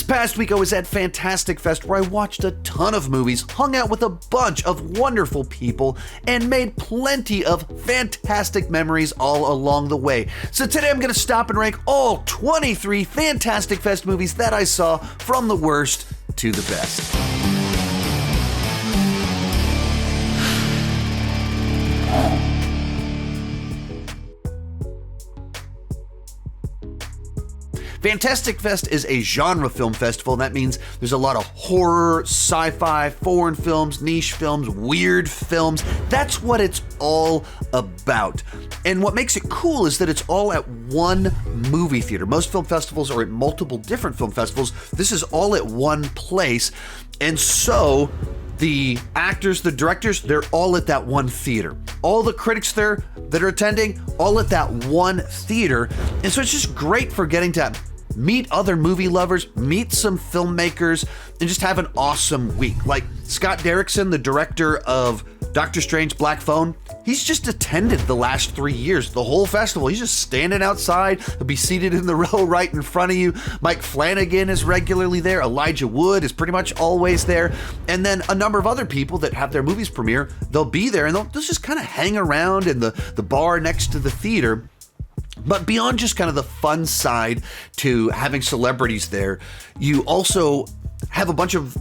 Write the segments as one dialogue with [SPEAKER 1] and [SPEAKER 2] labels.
[SPEAKER 1] past week I was at Fantastic Fest where I watched a ton of movies, hung out with a bunch of wonderful people, and made plenty of fantastic memories all along the way. So today I'm going to stop and rank all 23 Fantastic Fest movies that I saw from the worst to the best. Fantastic Fest is a genre film festival, and that means there's a lot of horror, sci-fi, foreign films, niche films, weird films. That's what it's all about. And what makes it cool is that it's all at one movie theater. Most film festivals are at multiple different film festivals. This is all at one place. And so the actors, the directors, they're all at that one theater. All the critics there that are attending, all at that one theater. And so it's just great for getting to meet other movie lovers, meet some filmmakers, and just have an awesome week. Like Scott Derrickson, the director of Doctor Strange Black Phone, he's just attended the last 3 years, the whole festival. He's just standing outside. He'll be seated in the row right in front of you. Mike Flanagan is regularly there. Elijah Wood is pretty much always there. And then a number of other people that have their movies premiere, they'll be there and they'll just kind of hang around in the bar next to the theater. But beyond just kind of the fun side to having celebrities there, you also have a bunch of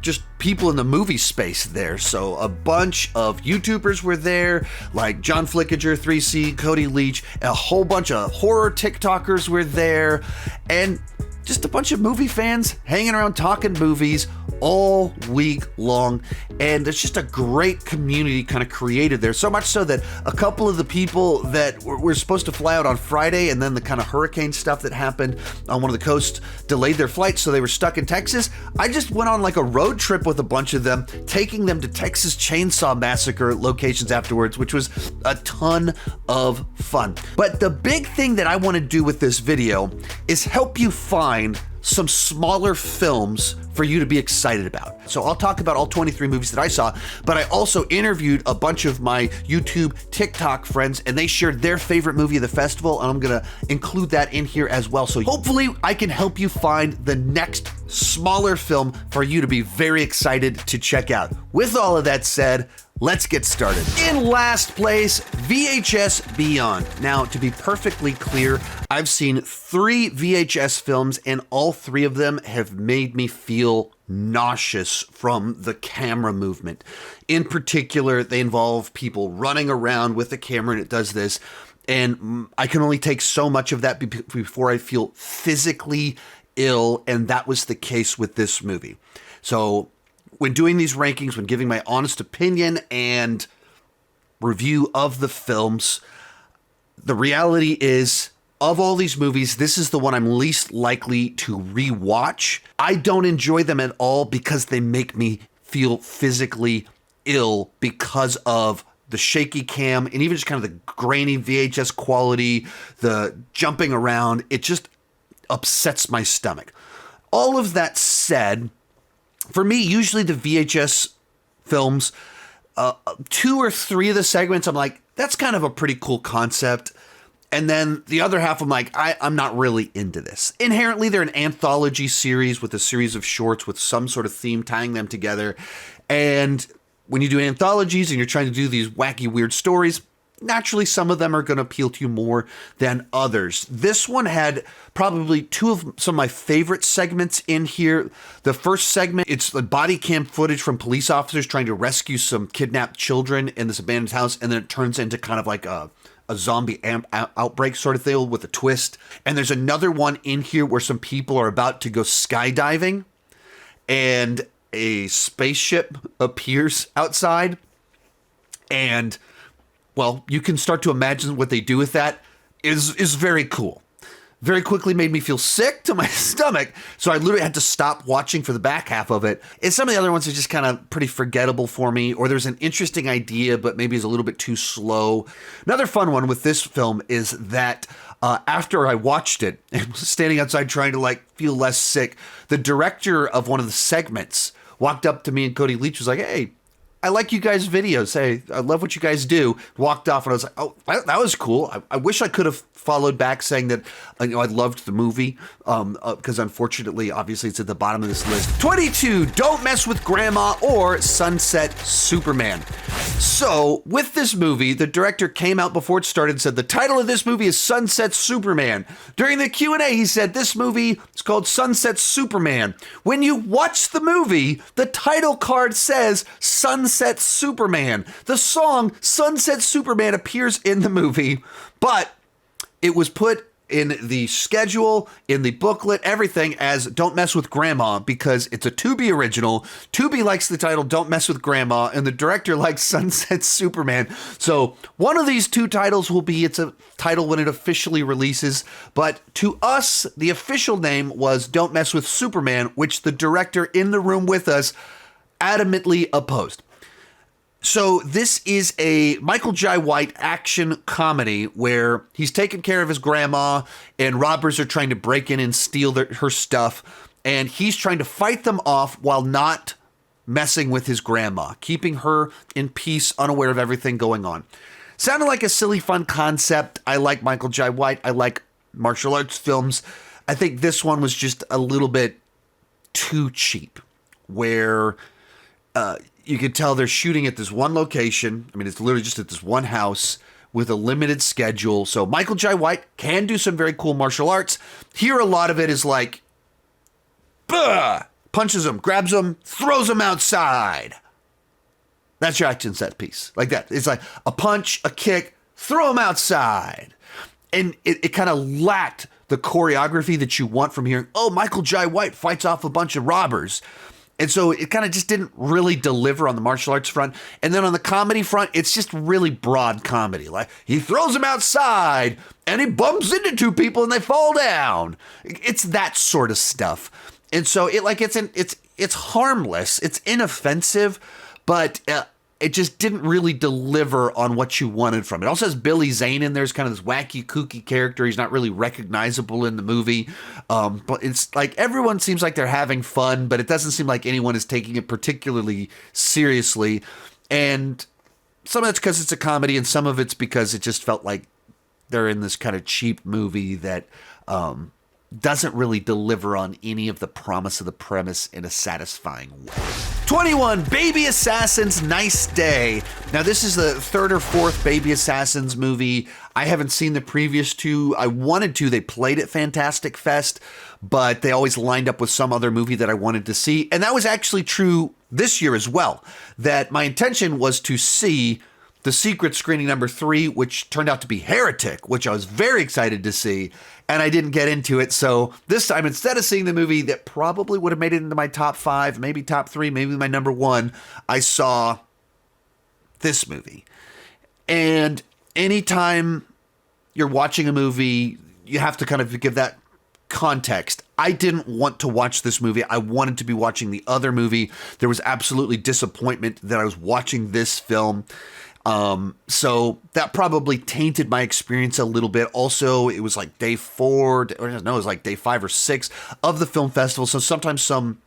[SPEAKER 1] just people in the movie space there. So a bunch of YouTubers were there, like John Flickinger, 3C, Cody Leach, a whole bunch of horror TikTokers were there, and just a bunch of movie fans hanging around talking movies all week long. And there's just a great community kind of created there. So much so that a couple of the people that were supposed to fly out on Friday, and then the kind of hurricane stuff that happened on one of the coasts delayed their flight, so they were stuck in Texas. I just went on like a road trip with a bunch of them, taking them to Texas Chainsaw Massacre locations afterwards, which was a ton of fun. But the big thing that I want to do with this video is help you find some smaller films for you to be excited about. So I'll talk about all 23 movies that I saw, but I also interviewed a bunch of my YouTube TikTok friends, and they shared their favorite movie of the festival, and I'm gonna include that in here as well. So hopefully I can help you find the next smaller film for you to be very excited to check out. With all of that said, let's get started. In last place, VHS Beyond. Now, to be perfectly clear, I've seen 3 VHS films, and all 3 of them have made me feel nauseous from the camera movement. In particular, they involve people running around with the camera, and it does this. And I can only take so much of that before I feel physically ill, and that was the case with this movie. So when doing these rankings, when giving my honest opinion and review of the films, the reality is, of all these movies, this is the one I'm least likely to rewatch. I don't enjoy them at all because they make me feel physically ill because of the shaky cam and even just kind of the grainy VHS quality, the jumping around. It just upsets my stomach. All of that said, for me, usually the VHS films, 2 or 3 of the segments, I'm like, that's kind of a pretty cool concept. And then the other half, I'm like, I'm not really into this. Inherently, they're an anthology series with a series of shorts with some sort of theme tying them together. And when you do anthologies and you're trying to do these wacky, weird stories, naturally, some of them are going to appeal to you more than others. This one had probably 2 of some of my favorite segments in here. The first segment, it's the body cam footage from police officers trying to rescue some kidnapped children in this abandoned house, and then it turns into kind of like a zombie outbreak sort of thing with a twist. And there's another one in here where some people are about to go skydiving, and a spaceship appears outside, and well, you can start to imagine what they do with that is very cool. Very quickly made me feel sick to my stomach, so I literally had to stop watching for the back half of it. And some of the other ones are just kind of pretty forgettable for me, or there's an interesting idea, but maybe it's a little bit too slow. Another fun one with this film is that after I watched it and was standing outside trying to feel less sick, the director of one of the segments walked up to me, and Cody Leach was like, "Hey, I like you guys' videos. Hey, I love what you guys do. Walked off and I was like, oh, that was cool. I wish I could have followed back saying that, I loved the movie, because unfortunately, obviously, it's at the bottom of this list. 22, Don't Mess with Grandma or Sunset Superman. So, with this movie, the director came out before it started and said, the title of this movie is Sunset Superman. During the Q&A, he said, this movie is called Sunset Superman. When you watch the movie, the title card says Sunset Superman. The song Sunset Superman appears in the movie, but it was put in the schedule, in the booklet, everything as Don't Mess with Grandma because it's a Tubi original. Tubi likes the title Don't Mess with Grandma and the director likes Sunset Superman. So one of these two titles will be its a title when it officially releases. But to us, the official name was Don't Mess with Superman, which the director in the room with us adamantly opposed. So this is a Michael Jai White action comedy where he's taking care of his grandma and robbers are trying to break in and steal her stuff. And he's trying to fight them off while not messing with his grandma, keeping her in peace, unaware of everything going on. Sounded like a silly, fun concept. I like Michael Jai White. I like martial arts films. I think this one was just a little bit too cheap where you could tell they're shooting at this one location. I mean, it's literally just at this one house with a limited schedule. So Michael Jai White can do some very cool martial arts. Here, a lot of it is like, punches him, grabs him, throws him outside. That's your action set piece. Like that. It's like a punch, a kick, throw him outside. And it kind of lacked the choreography that you want from hearing, oh, Michael Jai White fights off a bunch of robbers. And so it kind of just didn't really deliver on the martial arts front. And then on the comedy front, it's just really broad comedy. Like he throws them outside and he bumps into two people and they fall down. It's that sort of stuff. And so it's harmless. It's inoffensive, but it just didn't really deliver on what you wanted from it. It also has Billy Zane in there as kind of this wacky, kooky character. He's not really recognizable in the movie. But it's like everyone seems like they're having fun, but it doesn't seem like anyone is taking it particularly seriously. And some of it's because it's a comedy, and some of it's because it just felt like they're in this kind of cheap movie that doesn't really deliver on any of the promise of the premise in a satisfying way. 21, Baby Assassins, Nice Day. Now, this is the third or fourth Baby Assassins movie. I haven't seen the previous two. I wanted to. They played at Fantastic Fest, but they always lined up with some other movie that I wanted to see. And that was actually true this year as well, that my intention was to see The Secret screening number 3, which turned out to be Heretic, which I was very excited to see, and I didn't get into it. So this time, instead of seeing the movie that probably would have made it into my top 5, maybe top 3, maybe my number 1, I saw this movie. And anytime you're watching a movie, you have to kind of give that context. I didn't want to watch this movie. I wanted to be watching the other movie. There was absolutely disappointment that I was watching this film. So that probably tainted my experience a little bit. Also, it was like day 4, or no, it was like day 5 or 6 of the film festival. So sometimes some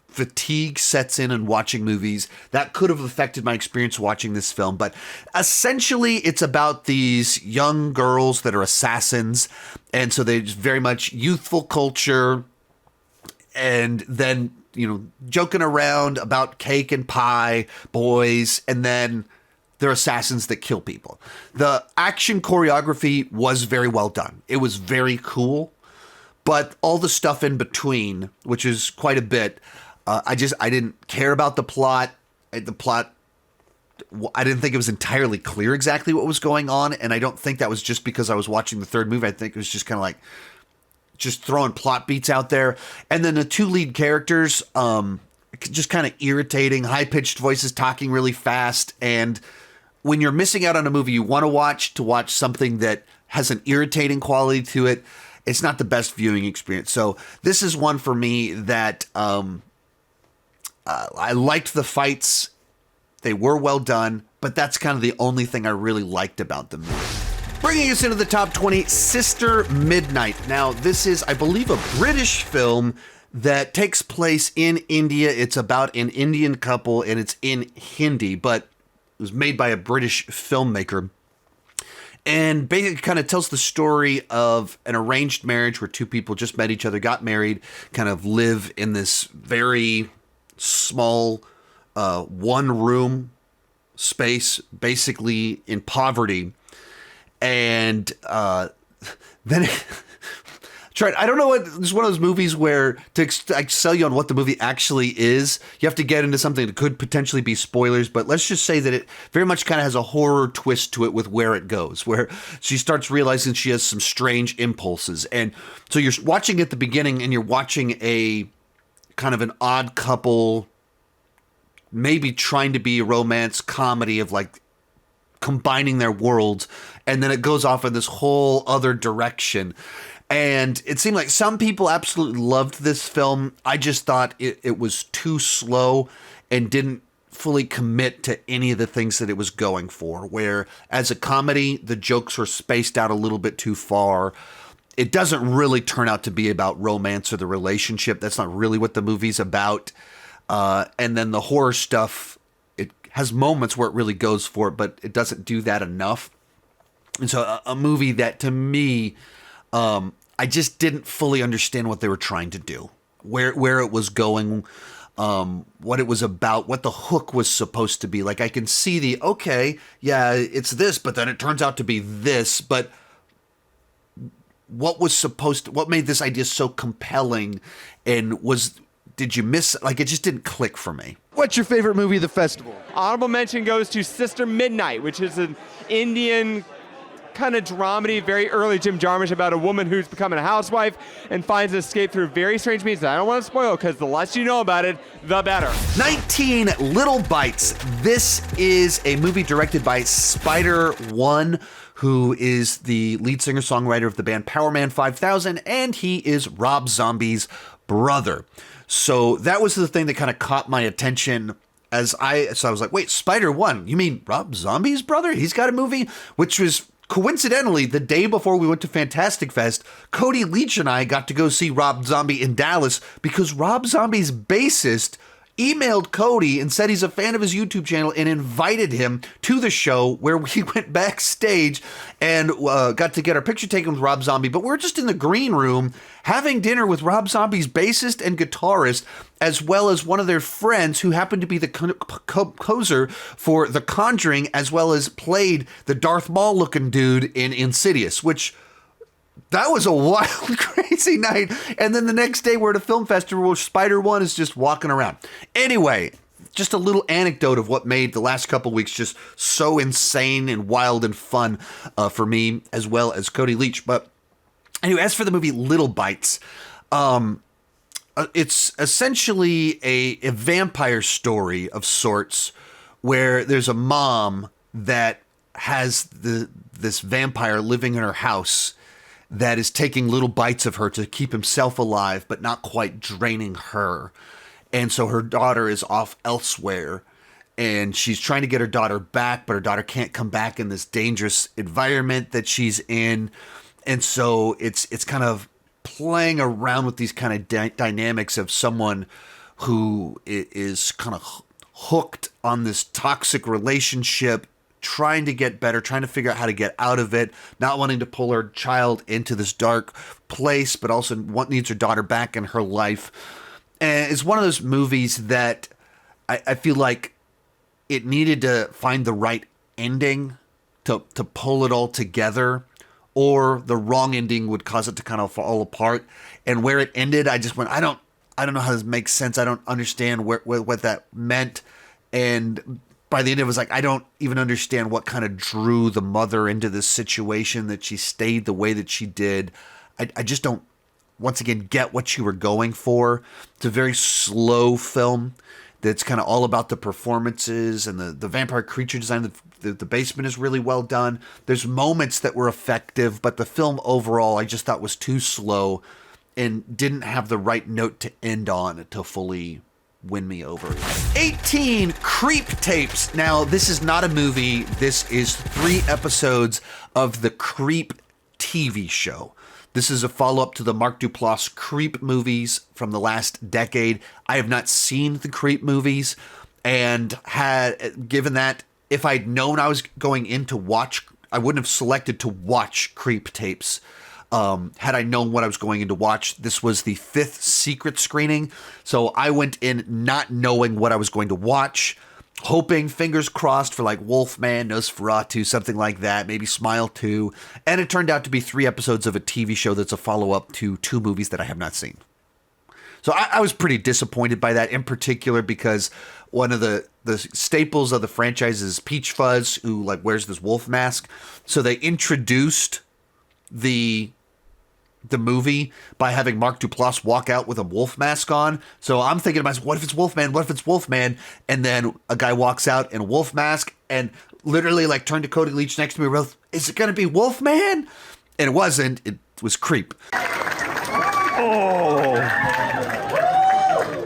[SPEAKER 1] fatigue sets in watching movies. That could have affected my experience watching this film. But essentially, it's about these young girls that are assassins. And so they're just very much youthful culture. And then, you know, joking around about cake and pie boys, and then they're assassins that kill people. The action choreography was very well done. It was very cool, but all the stuff in between, which is quite a bit, I didn't care about the plot. I didn't think it was entirely clear exactly what was going on, and I don't think that was just because I was watching the third movie. I think it was just kind of like just throwing plot beats out there. And then the two lead characters, just kind of irritating, high-pitched voices talking really fast. And when you're missing out on a movie you want to watch something that has an irritating quality to it, it's not the best viewing experience. So this is one for me that I liked the fights. They were well done, but that's kind of the only thing I really liked about the movie. Bringing us into the top 20, Sister Midnight. Now, this is, I believe, a British film that takes place in India. It's about an Indian couple, and it's in Hindi, but it was made by a British filmmaker. And basically kind of tells the story of an arranged marriage where two people just met each other, got married, kind of live in this very small one-room space, basically in poverty. And then I don't know what, it's one of those movies where to sell you on what the movie actually is, you have to get into something that could potentially be spoilers, but let's just say that it very much kind of has a horror twist to it with where it goes, where she starts realizing she has some strange impulses. And so you're watching at the beginning and you're watching a kind of an odd couple, maybe trying to be a romance comedy of like combining their worlds, and then it goes off in this whole other direction. And it seemed like some people absolutely loved this film. I just thought it was too slow and didn't fully commit to any of the things that it was going for, where as a comedy, the jokes were spaced out a little bit too far. It doesn't really turn out to be about romance or the relationship. That's not really what the movie's about. And then the horror stuff, it has moments where it really goes for it, but it doesn't do that enough. And so a movie that to me, I just didn't fully understand what they were trying to do, where it was going, what it was about, what the hook was supposed to be. Like I can see okay, yeah, it's this, but then it turns out to be this, but what made this idea so compelling, and did you miss, like it just didn't click for me.
[SPEAKER 2] What's your favorite movie of the festival?
[SPEAKER 3] Honorable mention goes to Sister Midnight, which is an Indian kind of dramedy, very early Jim Jarmusch, about a woman who's becoming a housewife and finds an escape through very strange means. I don't want to spoil because the less you know about it, the better.
[SPEAKER 1] 19, Little Bites. This is a movie directed by Spider One, who is the lead singer-songwriter of the band Powerman 5000, and he is Rob Zombie's brother. So that was the thing that kind of caught my attention. So I was like, wait, Spider One, you mean Rob Zombie's brother? He's got a movie? Which was coincidentally the day before we went to Fantastic Fest. Cody Leach and I got to go see Rob Zombie in Dallas because Rob Zombie's bassist emailed Cody and said he's a fan of his YouTube channel and invited him to the show, where we went backstage and got to get our picture taken with Rob Zombie. But we're just in the green room having dinner with Rob Zombie's bassist and guitarist, as well as one of their friends who happened to be the composer for The Conjuring, as well as played the Darth Maul looking dude in Insidious, which that was a wild, crazy night. And then the next day we're at a film festival where Spider One is just walking around. Anyway, just a little anecdote of what made the last couple weeks just so insane and wild and fun for me, as well as Cody Leach. But anyway, as for the movie Little Bites, it's essentially a vampire story of sorts, where there's a mom that has this vampire living in her house that is taking little bites of her to keep himself alive, but not quite draining her. And so her daughter is off elsewhere, and she's trying to get her daughter back, but her daughter can't come back in this dangerous environment that she's in. And so it's kind of playing around with these kind of dynamics of someone who is kind of hooked on this toxic relationship, trying to get better, trying to figure out how to get out of it, not wanting to pull her child into this dark place, but also needs her daughter back in her life. And it's one of those movies that I feel like it needed to find the right ending to pull it all together, or the wrong ending would cause it to kind of fall apart. And where it ended, I just went, I don't know how this makes sense. I don't understand what that meant. And by the end, it was like, I don't even understand what kind of drew the mother into this situation, that she stayed the way that she did. I just don't, once again, get what you were going for. It's a very slow film that's kind of all about the performances and the vampire creature design. The basement is really well done. There's moments that were effective, but the film overall, I just thought was too slow and didn't have the right note to end on to fully win me over. 18, Creep Tapes. Now, this is not a movie. This is 3 episodes of the Creep TV show. This is a follow-up to the Mark Duplass Creep movies from the last decade. I have not seen the Creep movies, and given that, if I'd known I was going in to watch, I wouldn't have selected to watch Creep Tapes. Had I known what I was going in to watch. This was the 5th secret screening, so I went in not knowing what I was going to watch, hoping, fingers crossed, for like Wolfman, Nosferatu, something like that, maybe Smile 2, and it turned out to be 3 episodes of a TV show that's a follow-up to 2 movies that I have not seen. So I was pretty disappointed by that, in particular because one of the staples of the franchise is Peach Fuzz, who like wears this wolf mask. So they introduced the movie by having Mark Duplass walk out with a wolf mask on. So I'm thinking to myself, what if it's Wolfman? What if it's Wolfman? And then a guy walks out in a wolf mask and literally like turned to Cody Leach next to me and wrote, is it going to be Wolfman? And it wasn't. It was Creep.
[SPEAKER 4] Oh.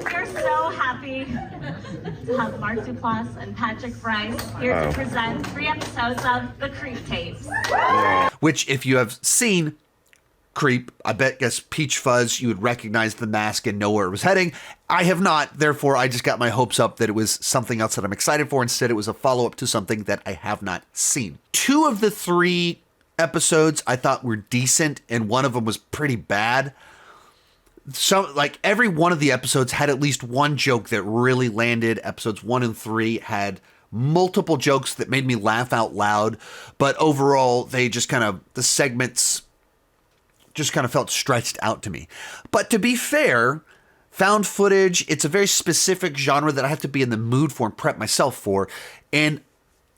[SPEAKER 4] We're so happy to have Mark Duplass and Patrick Bryce here to present 3 episodes of the Creep Tapes.
[SPEAKER 1] Which, if you have seen Creep, I guess Peach Fuzz, you would recognize the mask and know where it was heading. I have not, therefore I just got my hopes up that it was something else that I'm excited for. Instead, it was a follow-up to something that I have not seen. 2 of the 3 episodes I thought were decent, and one of them was pretty bad. So, like, every one of the episodes had at least one joke that really landed. Episodes 1 and 3 had multiple jokes that made me laugh out loud, but overall, the segments just kind of felt stretched out to me. But to be fair, found footage, it's a very specific genre that I have to be in the mood for and prep myself for. And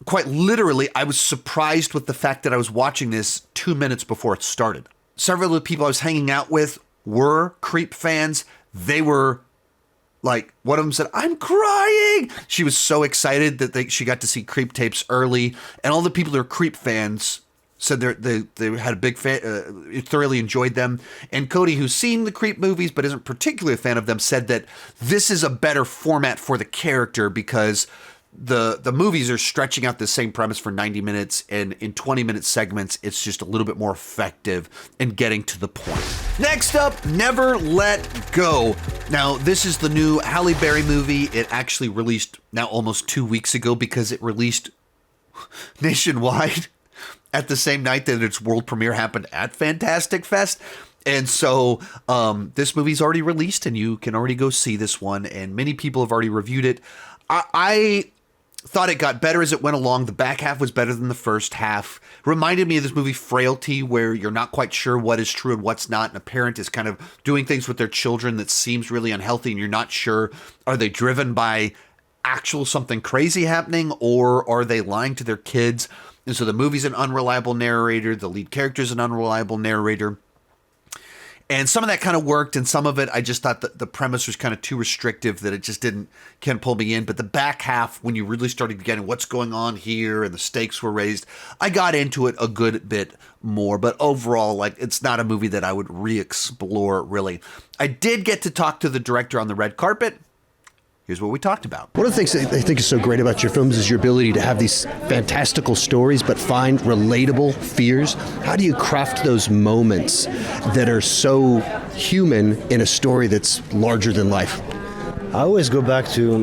[SPEAKER 1] quite literally, I was surprised with the fact that I was watching this 2 minutes before it started. Several of the people I was hanging out with were Creep fans. They were like, one of them said, I'm crying. She was so excited that she got to see Creep Tapes early. And all the people that are Creep fans said they had a big fan, thoroughly enjoyed them. And Cody, who's seen the Creep movies but isn't particularly a fan of them, said that this is a better format for the character because the movies are stretching out the same premise for 90 minutes, and in 20-minute segments, it's just a little bit more effective in getting to the point. Next up, Never Let Go. Now, this is the new Halle Berry movie. It actually released now almost 2 weeks ago because it released nationwide at the same night that its world premiere happened at Fantastic Fest. And so this movie's already released, and you can already go see this one, and many people have already reviewed it. I thought it got better as it went along. The back half was better than the first half. Reminded me of this movie Frailty, where you're not quite sure what is true and what's not, and a parent is kind of doing things with their children that seems really unhealthy, and you're not sure, are they driven by actual something crazy happening, or are they lying to their kids? And so the movie's an unreliable narrator, the lead character's an unreliable narrator. And some of that kind of worked, and some of it, I just thought that the premise was kind of too restrictive that it just can't pull me in. But the back half, when you really started getting what's going on here and the stakes were raised, I got into it a good bit more. But overall, like, it's not a movie that I would re-explore, really. I did get to talk to the director on the red carpet. Here's what we talked about.
[SPEAKER 2] One of the things that I think is so great about your films is your ability to have these fantastical stories, but find relatable fears. How do you craft those moments that are so human in a story that's larger than life?
[SPEAKER 5] I always go back to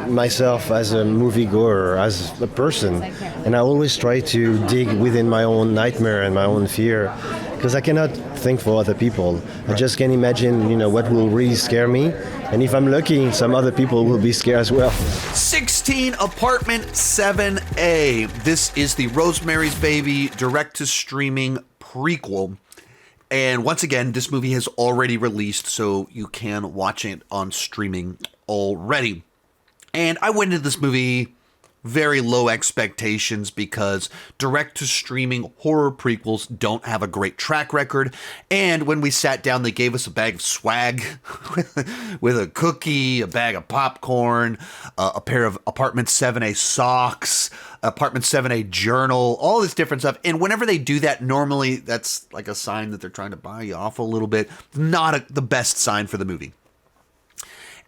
[SPEAKER 5] myself as a moviegoer, as a person, and I always try to dig within my own nightmare and my own fear, because I cannot think for other people. I just can imagine, what will really scare me, and if I'm lucky, some other people will be scared as well.
[SPEAKER 1] 16, Apartment 7A. This is the Rosemary's Baby direct-to-streaming prequel. And once again, this movie has already released, so you can watch it on streaming already. And I went into this movie very low expectations because direct-to-streaming horror prequels don't have a great track record. And when we sat down, they gave us a bag of swag with a cookie, a bag of popcorn, a pair of Apartment 7A socks, Apartment 7A journal, all this different stuff. And whenever they do that, normally that's like a sign that they're trying to buy you off a little bit. Not the best sign for the movie.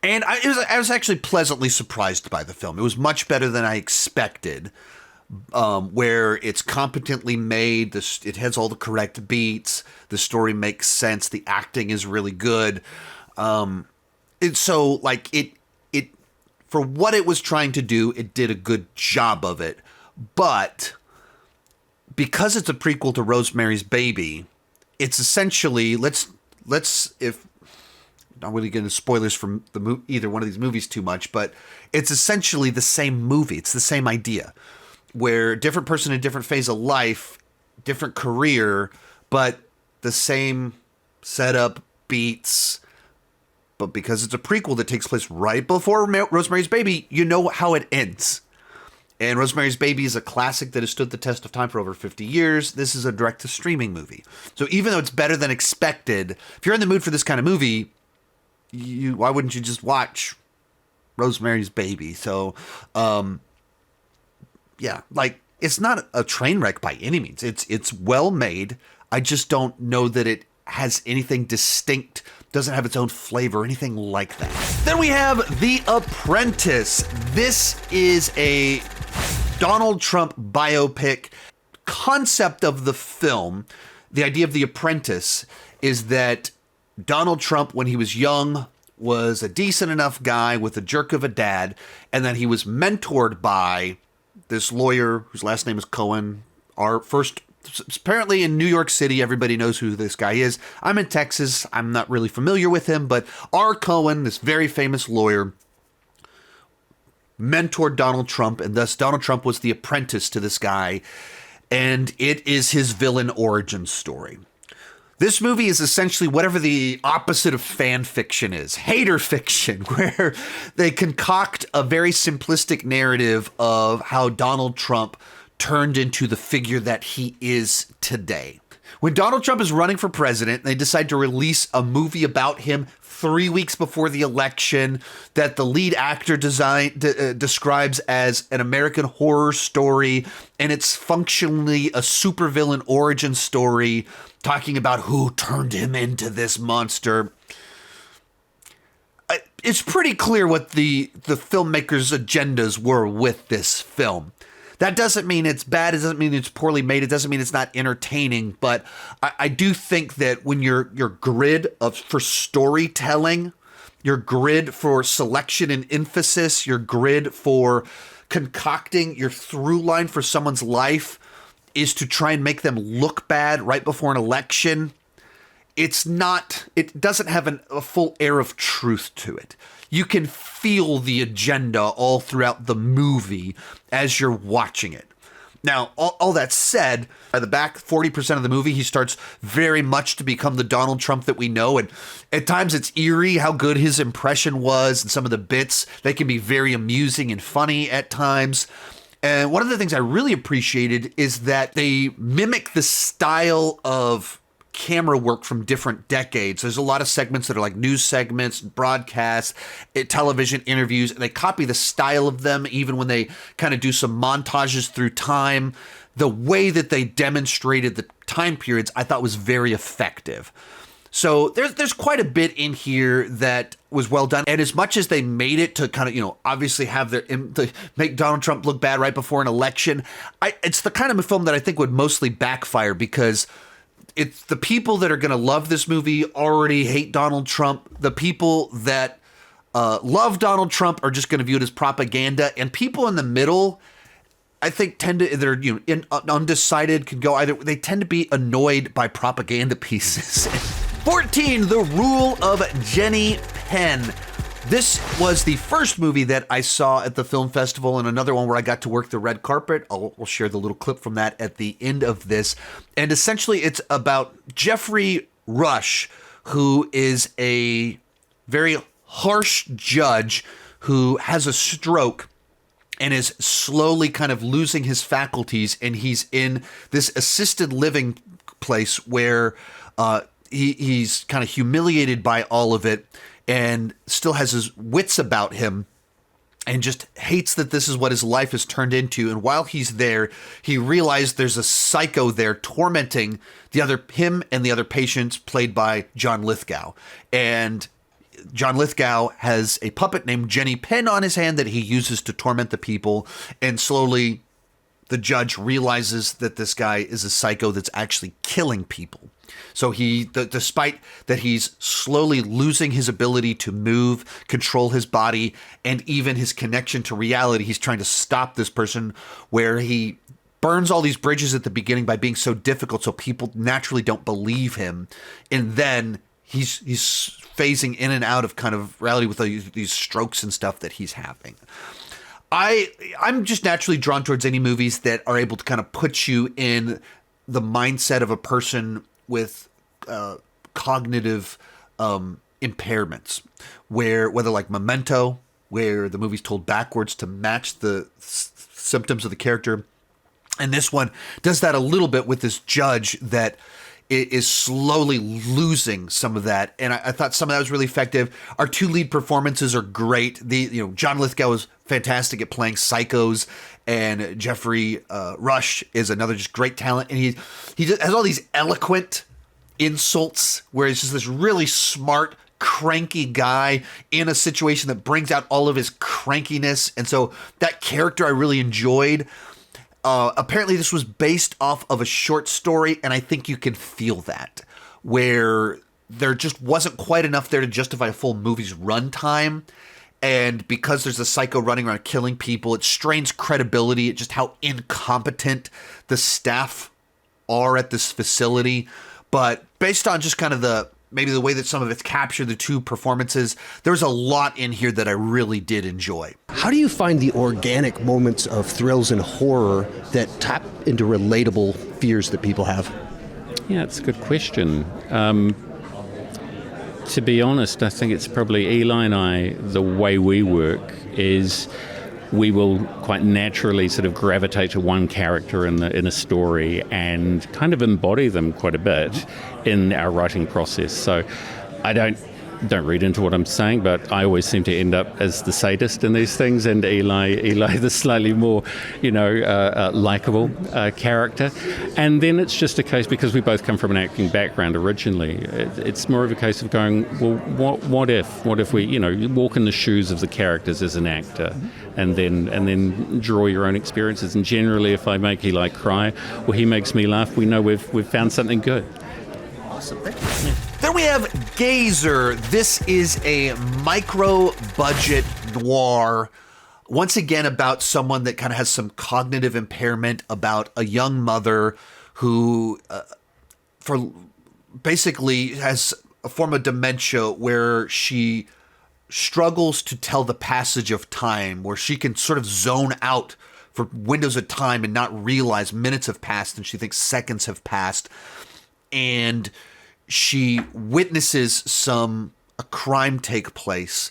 [SPEAKER 1] And I was actually pleasantly surprised by the film. It was much better than I expected, where it's competently made. It has all the correct beats. The story makes sense. The acting is really good. It for what it was trying to do, it did a good job of it. But because it's a prequel to Rosemary's Baby, it's essentially if not really getting spoilers from either one of these movies too much, but it's essentially the same movie. It's the same idea, where different person in different phase of life, different career, but the same setup, beats. But because it's a prequel that takes place right before Rosemary's Baby, you know how it ends. And Rosemary's Baby is a classic that has stood the test of time for over 50 years. This is a direct-to-streaming movie. So even though it's better than expected, if you're in the mood for this kind of movie, why wouldn't you just watch Rosemary's Baby? So, it's not a train wreck by any means. It's well made. I just don't know that it has anything distinct, doesn't have its own flavor, anything like that. Then we have The Apprentice. This is a Donald Trump biopic. Concept of the film, the idea of The Apprentice, is that Donald Trump, when he was young, was a decent enough guy with a jerk of a dad, and then he was mentored by this lawyer whose last name is Cohen. Apparently in New York City, everybody knows who this guy is. I'm in Texas. I'm not really familiar with him, but R. Cohen, this very famous lawyer, mentored Donald Trump, and thus Donald Trump was the apprentice to this guy, and it is his villain origin story. This movie is essentially whatever the opposite of fan fiction is, hater fiction, where they concoct a very simplistic narrative of how Donald Trump turned into the figure that he is today. When Donald Trump is running for president, they decide to release a movie about him 3 weeks before the election that the lead actor describes as an American horror story, and it's functionally a supervillain origin story talking about who turned him into this monster. It's pretty clear what the filmmakers' agendas were with this film. That doesn't mean it's bad. It doesn't mean it's poorly made. It doesn't mean it's not entertaining. But I do think that when your grid for storytelling, your grid for selection and emphasis, your grid for concocting your through line for someone's life is to try and make them look bad right before an election, it doesn't have a full air of truth to it. You can feel the agenda all throughout the movie as you're watching it. Now, all that said, by the back 40% of the movie, he starts very much to become the Donald Trump that we know. And at times it's eerie how good his impression was, and some of the bits, they can be very amusing and funny at times. And one of the things I really appreciated is that they mimic the style of camera work from different decades. There's a lot of segments that are like news segments, broadcasts, television interviews, and they copy the style of them even when they kind of do some montages through time. The way that they demonstrated the time periods I thought was very effective. So there's quite a bit in here that was well done. And as much as they made it to kind of, obviously have to make Donald Trump look bad right before an election, it's the kind of a film that I think would mostly backfire, because it's the people that are going to love this movie already hate Donald Trump. The people that love Donald Trump are just going to view it as propaganda. And people in the middle, I think, they're undecided, can go either. They tend to be annoyed by propaganda pieces. 14, The Rule of Jenny Penn. This was the first movie that I saw at the film festival, and another one where I got to work the red carpet. We'll share the little clip from that at the end of this. And essentially it's about Jeffrey Rush, who is a very harsh judge who has a stroke and is slowly kind of losing his faculties. And he's in this assisted living place where he's kind of humiliated by all of it, and still has his wits about him, and just hates that this is what his life has turned into. And while he's there, he realized there's a psycho there tormenting him and the other patients, played by John Lithgow. And John Lithgow has a puppet named Jenny Penn on his hand that he uses to torment the people, and slowly the judge realizes that this guy is a psycho that's actually killing people. So despite that he's slowly losing his ability to move, control his body, and even his connection to reality, he's trying to stop this person, where he burns all these bridges at the beginning by being so difficult so people naturally don't believe him. And then he's phasing in and out of kind of reality with these strokes and stuff that he's having. I'm just naturally drawn towards any movies that are able to kind of put you in the mindset of a person with cognitive impairments, whether like Memento, where the movie's told backwards to match the symptoms of the character. And this one does that a little bit with this judge that is slowly losing some of that. And I thought some of that was really effective. Our two lead performances are great. John Lithgow is fantastic at playing psychos, and Jeffrey Rush is another just great talent. And he just has all these eloquent insults where he's just this really smart, cranky guy in a situation that brings out all of his crankiness. And so that character I really enjoyed. Apparently this was based off of a short story, and I think you can feel that, where there just wasn't quite enough there to justify a full movie's runtime. And because there's a psycho running around killing people, it strains credibility at just how incompetent the staff are at this facility. But based on just kind of maybe the way that some of it's captured, the two performances, there was a lot in here that I really did enjoy.
[SPEAKER 2] How do you find the organic moments of thrills and horror that tap into relatable fears that people have?
[SPEAKER 6] Yeah, it's a good question. To be honest, I think it's probably Eli and I, the way we work is we will quite naturally sort of gravitate to one character in a story and kind of embody them quite a bit in our writing process. So I don't read into what I'm saying, but I always seem to end up as the sadist in these things, and Eli the slightly more, likable character. And then it's just a case, because we both come from an acting background originally, it's more of a case of going, well, what if we, walk in the shoes of the characters as an actor, and then draw your own experiences. And generally, if I make Eli cry or he makes me laugh, we know we've found something good.
[SPEAKER 1] Awesome. Thank you. Then we have Gazer. This is a micro-budget noir, once again about someone that kind of has some cognitive impairment, about a young mother who basically has a form of dementia where she struggles to tell the passage of time, where she can sort of zone out for windows of time and not realize minutes have passed, and she thinks seconds have passed. And she witnesses a crime take place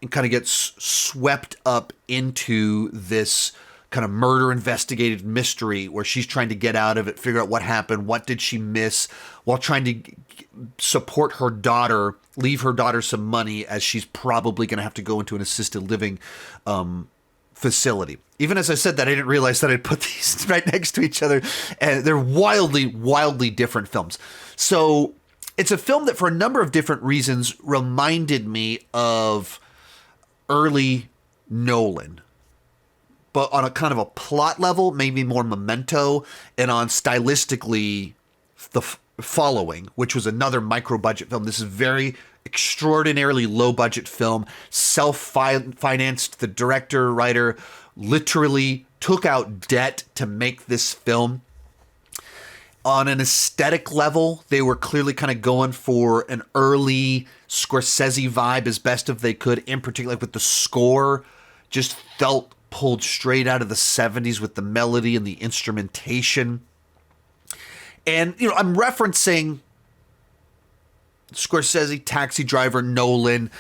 [SPEAKER 1] and kind of gets swept up into this kind of murder investigative mystery where she's trying to get out of it, figure out what happened, what did she miss, while trying to support her daughter, leave her daughter some money, as she's probably going to have to go into an assisted living facility. Even as I said that, I didn't realize that I'd put these right next to each other, and they're wildly, wildly different films. So it's a film that, for a number of different reasons, reminded me of early Nolan, but on a kind of a plot level, maybe more Memento, and on stylistically The Following, which was another micro-budget film. This is very extraordinarily low-budget film, self-financed. The director, writer literally took out debt to make this film. On an aesthetic level, they were clearly kind of going for an early Scorsese vibe as best of they could, in particular with the score. Just felt pulled straight out of the 70s with the melody and the instrumentation. And, I'm referencing Scorsese, Taxi Driver, Nolan.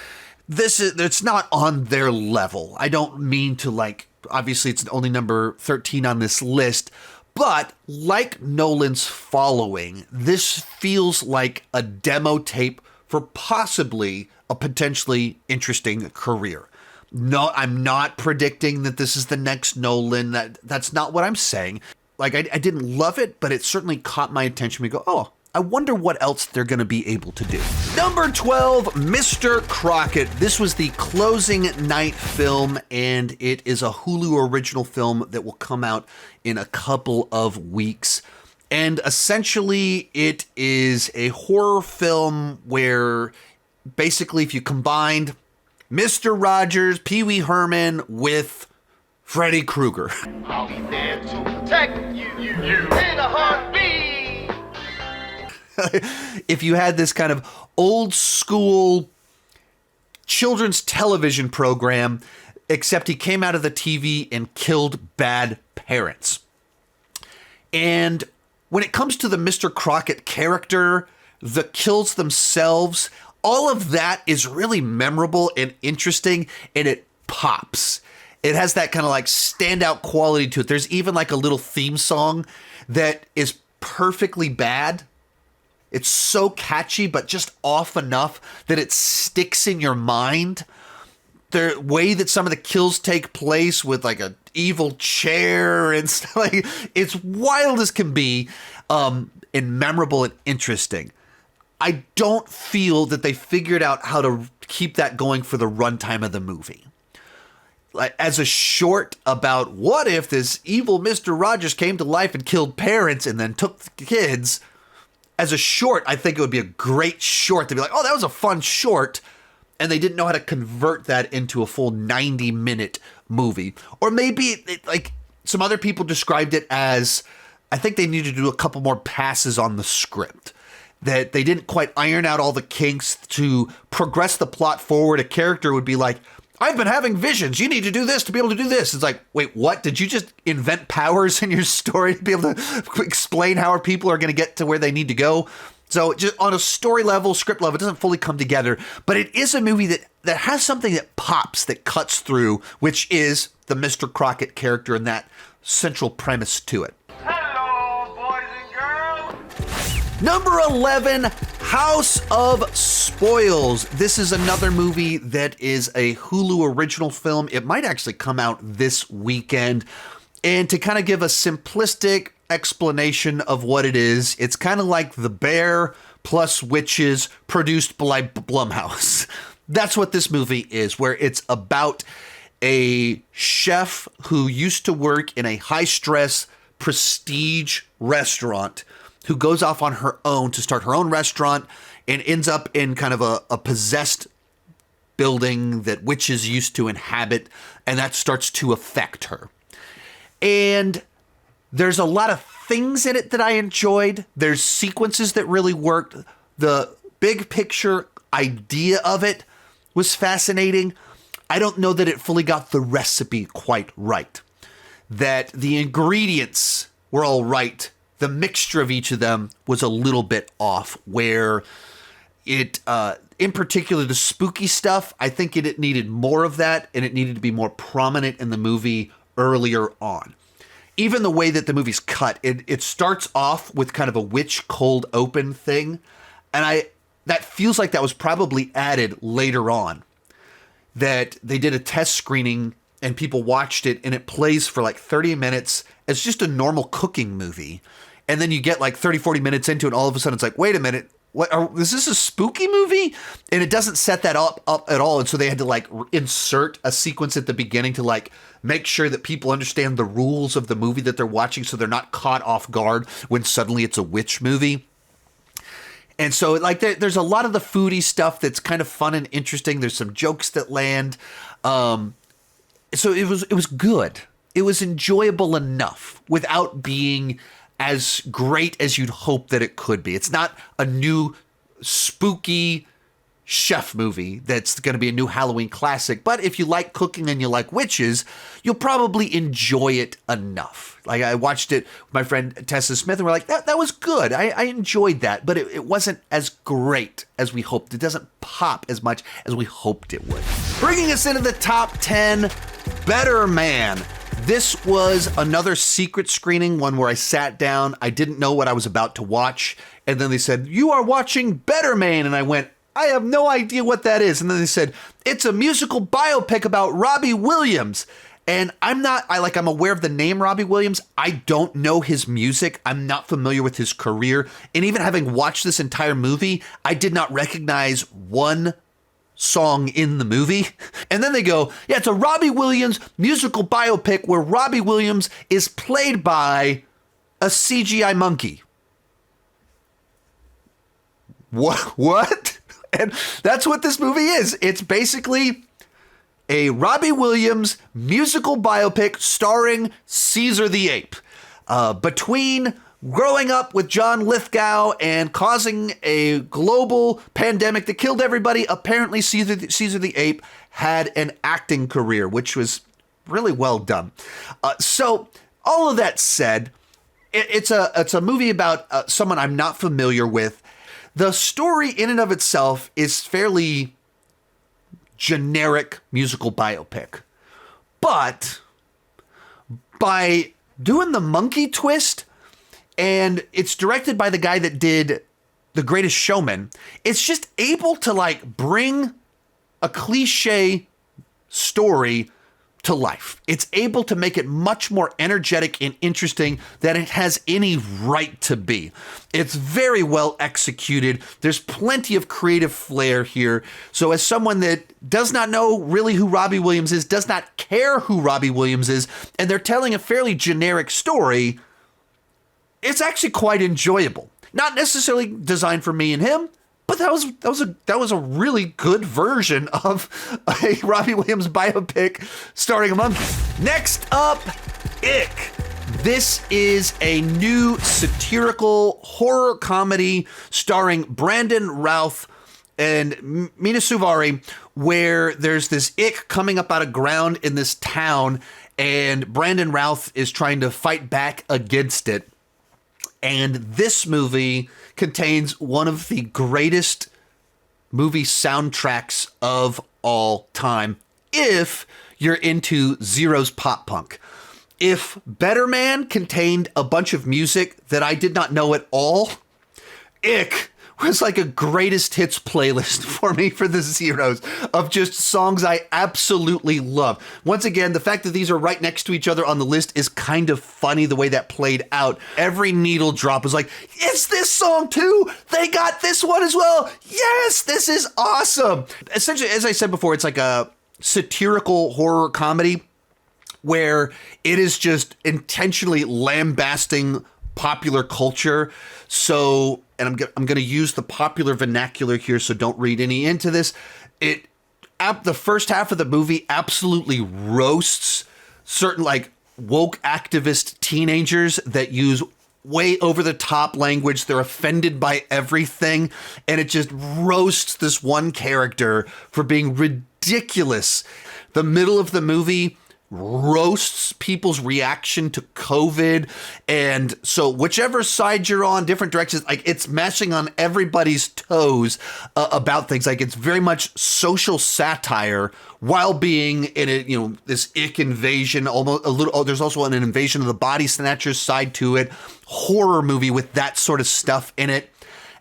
[SPEAKER 1] It's not on their level. I don't mean to, obviously it's only number 13 on this list, but like Nolan's Following, this feels like a demo tape for possibly a potentially interesting career. No, I'm not predicting that this is the next Nolan. That's not what I'm saying. I didn't love it, but it certainly caught my attention. We go, oh, I wonder what else they're going to be able to do. Number 12, Mr. Crockett. This was the closing night film, and it is a Hulu original film that will come out in a couple of weeks. And essentially, it is a horror film where basically if you combined Mr. Rogers, Pee Wee Herman with Freddy Krueger.
[SPEAKER 7] I'll be there to protect you in a heartbeat.
[SPEAKER 1] If you had this kind of old school children's television program, except he came out of the TV and killed bad parents. And when it comes to the Mr. Crockett character, the kills themselves, all of that is really memorable and interesting, and it pops. It has that kind of like standout quality to it. There's even like a little theme song that is perfectly bad. It's so catchy, but just off enough that it sticks in your mind. The way that some of the kills take place with like a evil chair and stuff, like, it's wild as can be, and memorable and interesting. I don't feel that they figured out how to keep that going for the runtime of the movie. Like, as a short about what if this evil Mr. Rogers came to life and killed parents and then took the kids, as a short, I think it would be a great short to be like, oh, that was a fun short. And they didn't know how to convert that into a full 90-minute movie. Or maybe, like, some other people described it as, I think they needed to do a couple more passes on the script. That they didn't quite iron out all the kinks to progress the plot forward. A character would be like, I've been having visions. You need to do this to be able to do this. It's like, wait, what? Did you just invent powers in your story to be able to explain how people are going to get to where they need to go? So just on a story level, script level, it doesn't fully come together. But it is a movie that has something that pops, that cuts through, which is the Mr. Crockett character and that central premise to it.
[SPEAKER 7] Hello, boys and girls.
[SPEAKER 1] Number 11, House of Spoils. This is another movie that is a Hulu original film. It might actually come out this weekend. And to kind of give a simplistic explanation of what it is, it's kind of like The Bear plus Witches produced by Blumhouse. That's what this movie is, where it's about a chef who used to work in a high-stress prestige restaurant who goes off on her own to start her own restaurant and ends up in kind of a possessed building that witches used to inhabit, and that starts to affect her. And there's a lot of things in it that I enjoyed. There's sequences that really worked. The big picture idea of it was fascinating. I don't know that it fully got the recipe quite right. That the ingredients were all right. The mixture of each of them was a little bit off, where it, in particular, the spooky stuff, I think it needed more of that, and it needed to be more prominent in the movie earlier on. Even the way that the movie's cut, it starts off with kind of a witch cold open thing, and that feels like that was probably added later on. That they did a test screening and people watched it, and it plays for like 30 minutes as just a normal cooking movie. And then you get like 30, 40 minutes into it, and all of a sudden it's like, wait a minute, is this a spooky movie? And it doesn't set that up at all. And so they had to like insert a sequence at the beginning to like make sure that people understand the rules of the movie that they're watching, so they're not caught off guard when suddenly it's a witch movie. And so like there's a lot of the foodie stuff that's kind of fun and interesting. There's some jokes that land. So it was good. It was enjoyable enough without being as great as you'd hope that it could be. It's not a new spooky chef movie that's going to be a new Halloween classic, but if you like cooking and you like witches, you'll probably enjoy it enough. Like, I watched it with my friend Tessa Smith, and we're like, that was good. I enjoyed that, but it wasn't as great as we hoped. It doesn't pop as much as we hoped it would. Bringing us into the top 10, Better Man. This was another secret screening, one where I sat down, I didn't know what I was about to watch, and then they said, you are watching Better Man, and I went, I have no idea what that is. And then they said, it's a musical biopic about Robbie Williams. And I'm aware of the name Robbie Williams. I don't know his music. I'm not familiar with his career. And even having watched this entire movie, I did not recognize one song in the movie. And then they go, yeah, it's a Robbie Williams musical biopic where Robbie Williams is played by a CGI monkey. What? And that's what this movie is. It's basically a Robbie Williams musical biopic starring Caesar the Ape. Between growing up with John Lithgow and causing a global pandemic that killed everybody, apparently Caesar the Ape had an acting career, which was really well done. So all of that said, it's a movie about someone I'm not familiar with. The story in and of itself is fairly generic musical biopic. But by doing the monkey twist, and it's directed by the guy that did The Greatest Showman, it's just able to like bring a cliche story to life. It's able to make it much more energetic and interesting than it has any right to be. It's very well executed. There's plenty of creative flair here. So as someone that does not know really who Robbie Williams is, does not care who Robbie Williams is, and they're telling a fairly generic story, it's actually quite enjoyable. Not necessarily designed for me and him, but that was a really good version of a Robbie Williams biopic starring a monkey. Next up, Ick. This is a new satirical horror comedy starring Brandon Routh and Mina Suvari, where there's this Ick coming up out of ground in this town, and Brandon Routh is trying to fight back against it. And this movie contains one of the greatest movie soundtracks of all time, if you're into Zero's pop punk. If Better Man contained a bunch of music that I did not know at all, Ick was like a greatest hits playlist for me for the Zeros of just songs I absolutely love. Once again, the fact that these are right next to each other on the list is kind of funny the way that played out. Every needle drop was like, it's this song too. They got this one as well. Yes, this is awesome. Essentially, as I said before, it's like a satirical horror comedy where it is just intentionally lambasting popular culture. So, and I'm going to use the popular vernacular here, so don't read any into this. The first half of the movie absolutely roasts certain like woke activist teenagers that use way over the top language. They're offended by everything, and it just roasts this one character for being ridiculous. The middle of the movie roasts people's reaction to COVID. And so whichever side you're on, different directions, like it's mashing on everybody's toes about things. Like it's very much social satire while being in a, this Ick invasion, almost a little, there's also an invasion of the body snatchers side to it. Horror movie with that sort of stuff in it.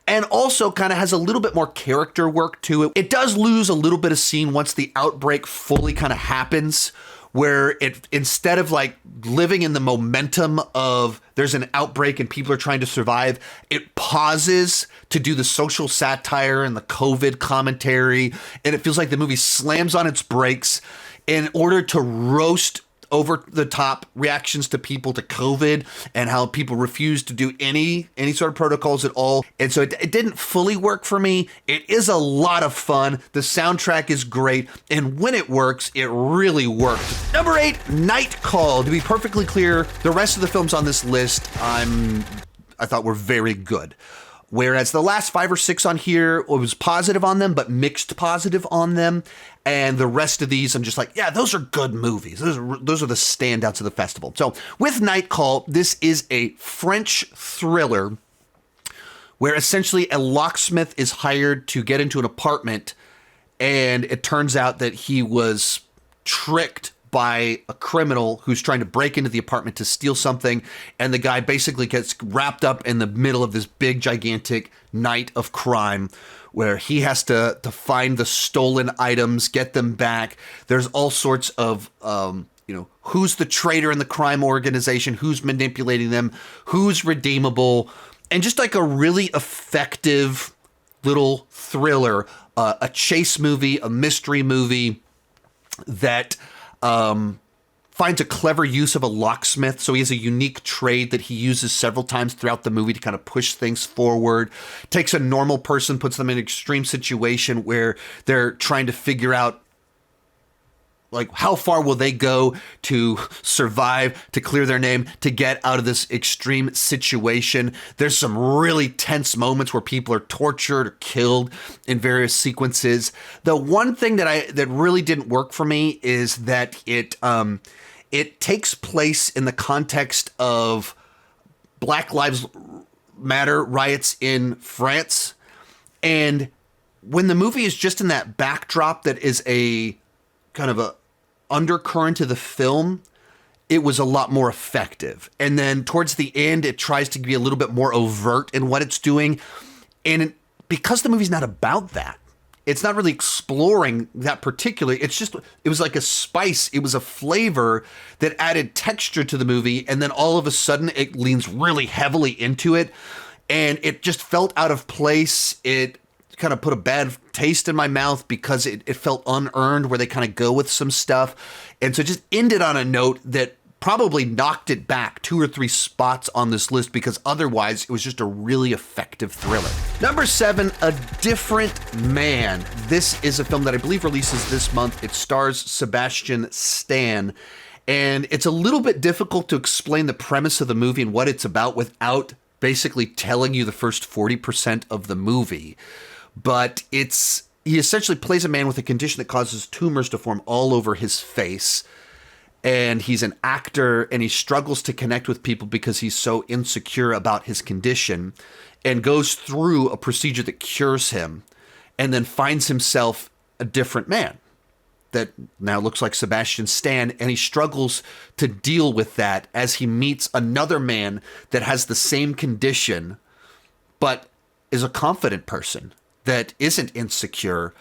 [SPEAKER 1] And also kind of has a little bit more character work to it. It does lose a little bit of scene once the outbreak fully kind of happens, where it, instead of like living in the momentum of there's an outbreak and people are trying to survive, it pauses to do the social satire and the COVID commentary. And it feels like the movie slams on its brakes in order to roast over the top reactions to people to COVID and how people refuse to do any sort of protocols at all. And so it didn't fully work for me. It is a lot of fun. The soundtrack is great. And when it works, it really works. Number 8, Night Call. To be perfectly clear, the rest of the films on this list, I thought were very good. Whereas the last 5 or 6 on here was positive on them, but mixed positive on them. And the rest of these, I'm just like, yeah, those are good movies. Those are the standouts of the festival. So with Night Call, this is a French thriller where essentially a locksmith is hired to get into an apartment. And it turns out that he was tricked by a criminal who's trying to break into the apartment to steal something. And the guy basically gets wrapped up in the middle of this big, gigantic night of crime where he has to find the stolen items, get them back. There's all sorts of who's the traitor in the crime organization, who's manipulating them, who's redeemable, and just like a really effective little thriller, a chase movie, a mystery movie that finds a clever use of a locksmith. So he has a unique trade that he uses several times throughout the movie to kind of push things forward. Takes a normal person, puts them in an extreme situation where they're trying to figure out like how far will they go to survive, to clear their name, to get out of this extreme situation. There's some really tense moments where people are tortured or killed in various sequences. The one thing that really didn't work for me is that it takes place in the context of Black Lives Matter riots in France. And when the movie is just in that backdrop that is a kind of a undercurrent to the film, it was a lot more effective. And then towards the end, it tries to be a little bit more overt in what it's doing. And because the movie's not about that, it's not really exploring that particularly. It was like a spice. It was a flavor that added texture to the movie. And then all of a sudden it leans really heavily into it. And it just felt out of place. It kind of put a bad taste in my mouth because it felt unearned where they kind of go with some stuff. And so it just ended on a note that probably knocked it back 2 or 3 spots on this list because otherwise it was just a really effective thriller. Number 7, A Different Man. This is a film that I believe releases this month. It stars Sebastian Stan. And it's a little bit difficult to explain the premise of the movie and what it's about without basically telling you the first 40% of the movie. But he essentially plays a man with a condition that causes tumors to form all over his face. And he's an actor and he struggles to connect with people because he's so insecure about his condition and goes through a procedure that cures him and then finds himself a different man that now looks like Sebastian Stan. And he struggles to deal with that as he meets another man that has the same condition, but is a confident person that isn't insecure,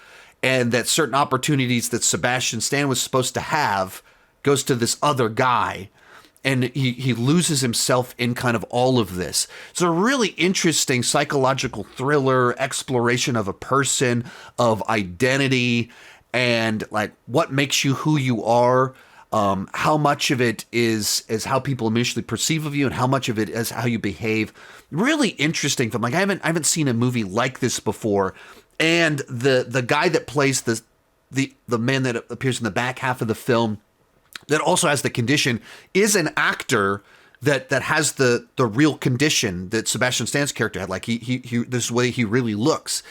[SPEAKER 1] and that certain opportunities that Sebastian Stan was supposed to have goes to this other guy, and he loses himself in kind of all of this. It's a really interesting psychological thriller, exploration of a person, of identity, and like what makes you who you are. How much of it is how people initially perceive of you, and how much of it is how you behave. Really interesting film. Like I haven't seen a movie like this before. And the guy that plays the man that appears in the back half of the film that also has the condition is an actor that has the real condition that Sebastian Stan's character had. Like he this is the way he really looks.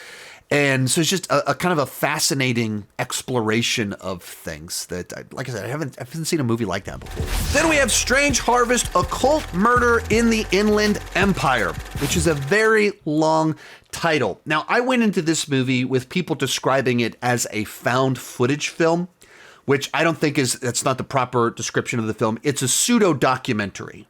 [SPEAKER 1] And so it's just a kind of a fascinating exploration of things that, like I said, I haven't seen a movie like that before. Then we have Strange Harvest, Occult Murder in the Inland Empire, which is a very long title. Now, I went into this movie with people describing it as a found footage film, which I don't think that's not the proper description of the film. It's a pseudo-documentary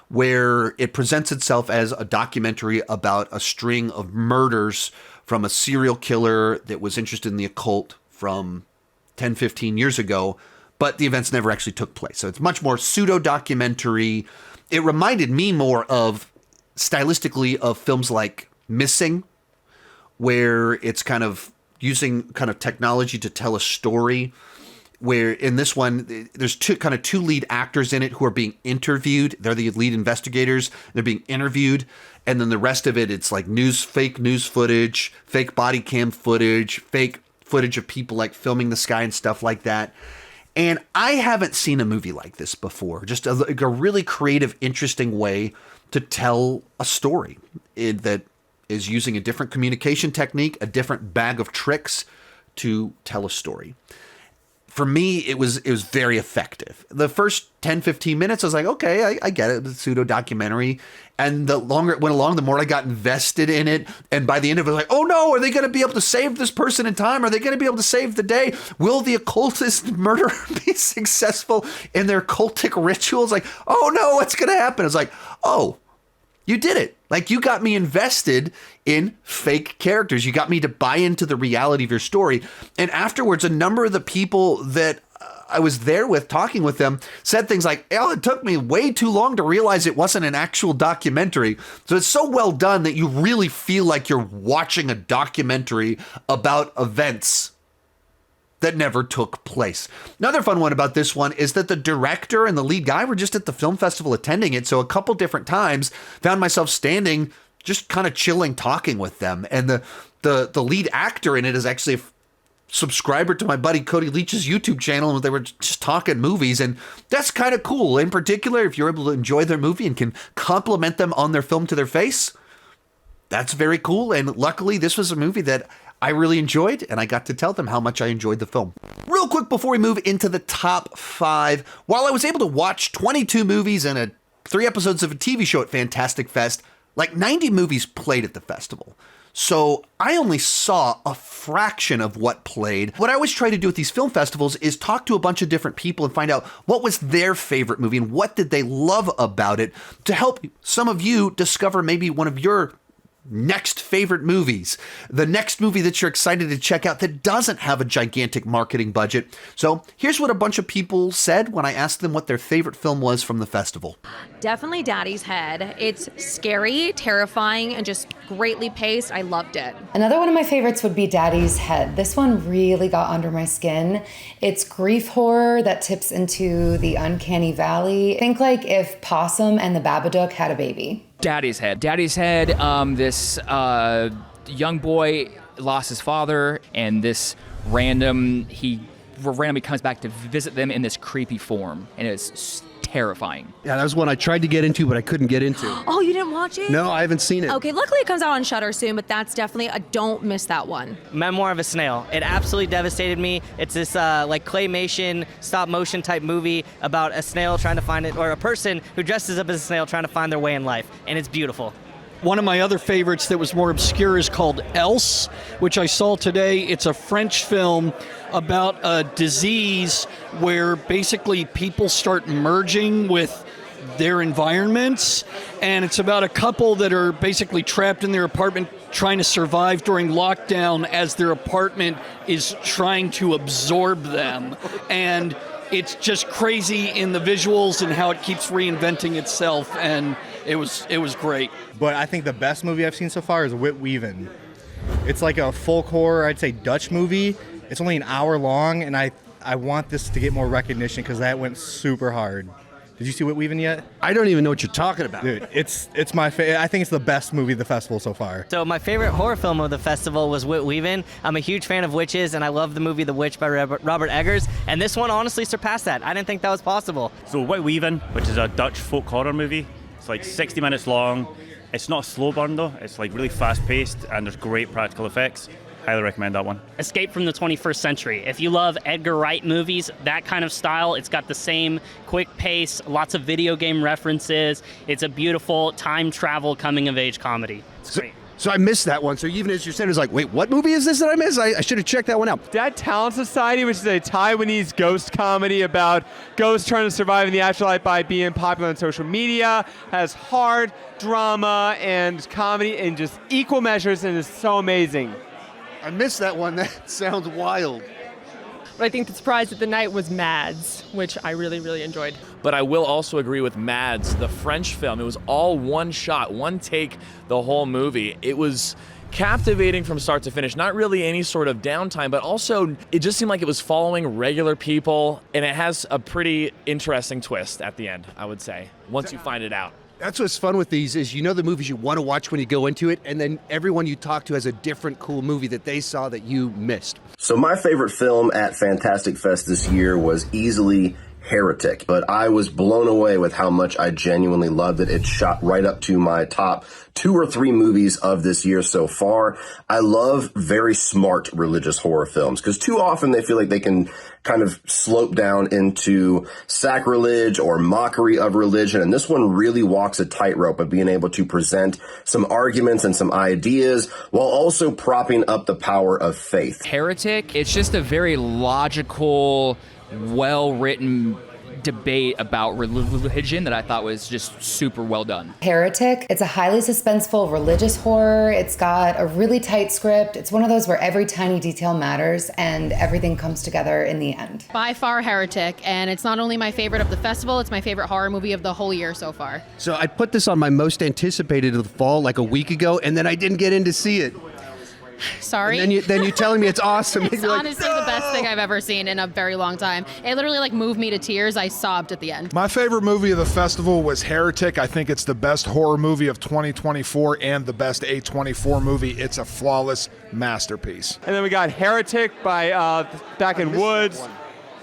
[SPEAKER 1] where it presents itself as a documentary about a string of murders from a serial killer that was interested in the occult from 10, 15 years ago, but the events never actually took place. So it's much more pseudo-documentary. It reminded me more of, stylistically, of films like Missing, where it's kind of using kind of technology to tell a story, where in this one, there's two lead actors in it who are being interviewed. They're the lead investigators. They're being interviewed. And then the rest of it, it's like fake news footage, fake body cam footage, fake footage of people like filming the sky and stuff like that. And I haven't seen a movie like this before. Just a really creative, interesting way to tell a story that is using a different communication technique, a different bag of tricks to tell a story. For me, it was very effective. The first 10, 15 minutes, I was like, okay, I get it. It's a pseudo-documentary. And the longer it went along, the more I got invested in it. And by the end of it, I was like, oh no, are they going to be able to save this person in time? Are they going to be able to save the day? Will the occultist murderer be successful in their cultic rituals? Like, oh no, what's going to happen? It's like, oh, you did it. Like, you got me invested in fake characters. You got me to buy into the reality of your story. And afterwards, a number of the people that I was there with talking with them said things like, "Oh, it took me way too long to realize it wasn't an actual documentary." So it's so well done that you really feel like you're watching a documentary about events that never took place. Another fun one about this one is that the director and the lead guy were just at the film festival attending it. So a couple different times found myself standing, just kind of chilling, talking with them. And the lead actor in it is actually a subscriber to my buddy Cody Leach's YouTube channel, and they were just talking movies, and that's kind of cool. In particular, if you're able to enjoy their movie and can compliment them on their film to their face, that's very cool. And luckily, this was a movie that I really enjoyed, and I got to tell them how much I enjoyed the film. Real quick before we move into the top 5, while I was able to watch 22 movies and 3 episodes of a TV show at Fantastic Fest, like 90 movies played at the festival. So I only saw a fraction of what played. What I always try to do at these film festivals is talk to a bunch of different people and find out what was their favorite movie and what did they love about it, to help some of you discover maybe one of your next favorite movies, the next movie that you're excited to check out that doesn't have a gigantic marketing budget. So here's what a bunch of people said when I asked them what their favorite film was from the festival.
[SPEAKER 8] Definitely Daddy's Head. It's scary, terrifying, and just greatly paced. I loved it.
[SPEAKER 9] Another one of my favorites would be Daddy's Head. This one really got under my skin. It's grief horror that tips into the uncanny valley. Think like if Possum and the Babadook had a baby.
[SPEAKER 10] Daddy's Head. Daddy's Head, this young boy lost his father, and he randomly comes back to visit them in this creepy form, and it's terrifying.
[SPEAKER 2] Yeah, that was one I tried to get into, but I couldn't get into.
[SPEAKER 8] Oh, you didn't watch it?
[SPEAKER 2] No, I haven't seen it.
[SPEAKER 8] Okay, luckily it comes out on Shudder soon, but that's definitely don't miss that one.
[SPEAKER 11] Memoir of a Snail. It absolutely devastated me. It's this like claymation, stop motion type movie about a snail trying to find it, or a person who dresses up as a snail trying to find their way in life, and it's beautiful.
[SPEAKER 12] One of my other favorites that was more obscure is called Else, which I saw today. It's a French film about a disease where basically people start merging with their environments, and it's about a couple that are basically trapped in their apartment trying to survive during lockdown as their apartment is trying to absorb them. And it's just crazy in the visuals and how it keeps reinventing itself, and it was great.
[SPEAKER 13] But I think the best movie I've seen so far is Wit Weavin'. It's like a folk horror, I'd say Dutch movie. It's only an hour long, and I want this to get more recognition because that went super hard. Did you see Wit Weavin' yet?
[SPEAKER 2] I don't even know what you're talking about.
[SPEAKER 13] Dude, it's my favorite. I think it's the best movie of the festival so far.
[SPEAKER 11] So my favorite horror film of the festival was Wit Weavin'. I'm a huge fan of witches, and I love the movie The Witch by Robert Eggers, and this one honestly surpassed that. I didn't think that was possible.
[SPEAKER 14] So Wit Weavin', which is a Dutch folk horror movie, it's like 60 minutes long. It's not a slow burn though, it's like really fast paced, and there's great practical effects. Highly recommend that one.
[SPEAKER 15] Escape from the 21st Century. If you love Edgar Wright movies, that kind of style, it's got the same quick pace, lots of video game references. It's a beautiful time travel coming of age comedy. It's great.
[SPEAKER 2] So I missed that one. So even as you said, it was like, wait, what movie is this that I missed? I should have checked that one out.
[SPEAKER 3] Dead Talent Society, which is a Taiwanese ghost comedy about ghosts trying to survive in the afterlife by being popular on social media, has hard drama and comedy in just equal measures, and is so amazing.
[SPEAKER 1] I missed that one. That sounds wild.
[SPEAKER 16] But I think the surprise of the night was Mads, which I really, really enjoyed.
[SPEAKER 17] But I will also agree with Mads, the French film. It was all one shot, one take, the whole movie. It was captivating from start to finish. Not really any sort of downtime, but also it just seemed like it was following regular people, and it has a pretty interesting twist at the end, I would say, once you find it out.
[SPEAKER 2] That's what's fun with these is you know the movies you want to watch when you go into it, and then everyone you talk to has a different cool movie that they saw that you missed.
[SPEAKER 18] So my favorite film at Fantastic Fest this year was easily Heretic, but I was blown away with how much I genuinely loved it. It shot right up to my top 2 or 3 movies of this year so far. I love very smart religious horror films because too often they feel like they can kind of slope down into sacrilege or mockery of religion. And this one really walks a tightrope of being able to present some arguments and some ideas while also propping up the power of faith.
[SPEAKER 10] Heretic, it's just a very logical, well-written, debate about religion that I thought was just super well done.
[SPEAKER 9] Heretic. It's a highly suspenseful religious horror. It's got a really tight script. It's one of those where every tiny detail matters and everything comes together in the end.
[SPEAKER 19] By far Heretic, and it's not only my favorite of the festival, it's my favorite horror movie of the whole year so far.
[SPEAKER 2] So I put this on my most anticipated of the fall like a week ago, and then I didn't get in to see it.
[SPEAKER 19] Sorry.
[SPEAKER 2] And then you're telling me it's awesome.
[SPEAKER 19] It's honestly the best thing I've ever seen in a very long time. It literally like moved me to tears. I sobbed at the end.
[SPEAKER 20] My favorite movie of the festival was Heretic. I think it's the best horror movie of 2024 and the best A24 movie. It's a flawless masterpiece.
[SPEAKER 3] And then we got Heretic by Back in Woods.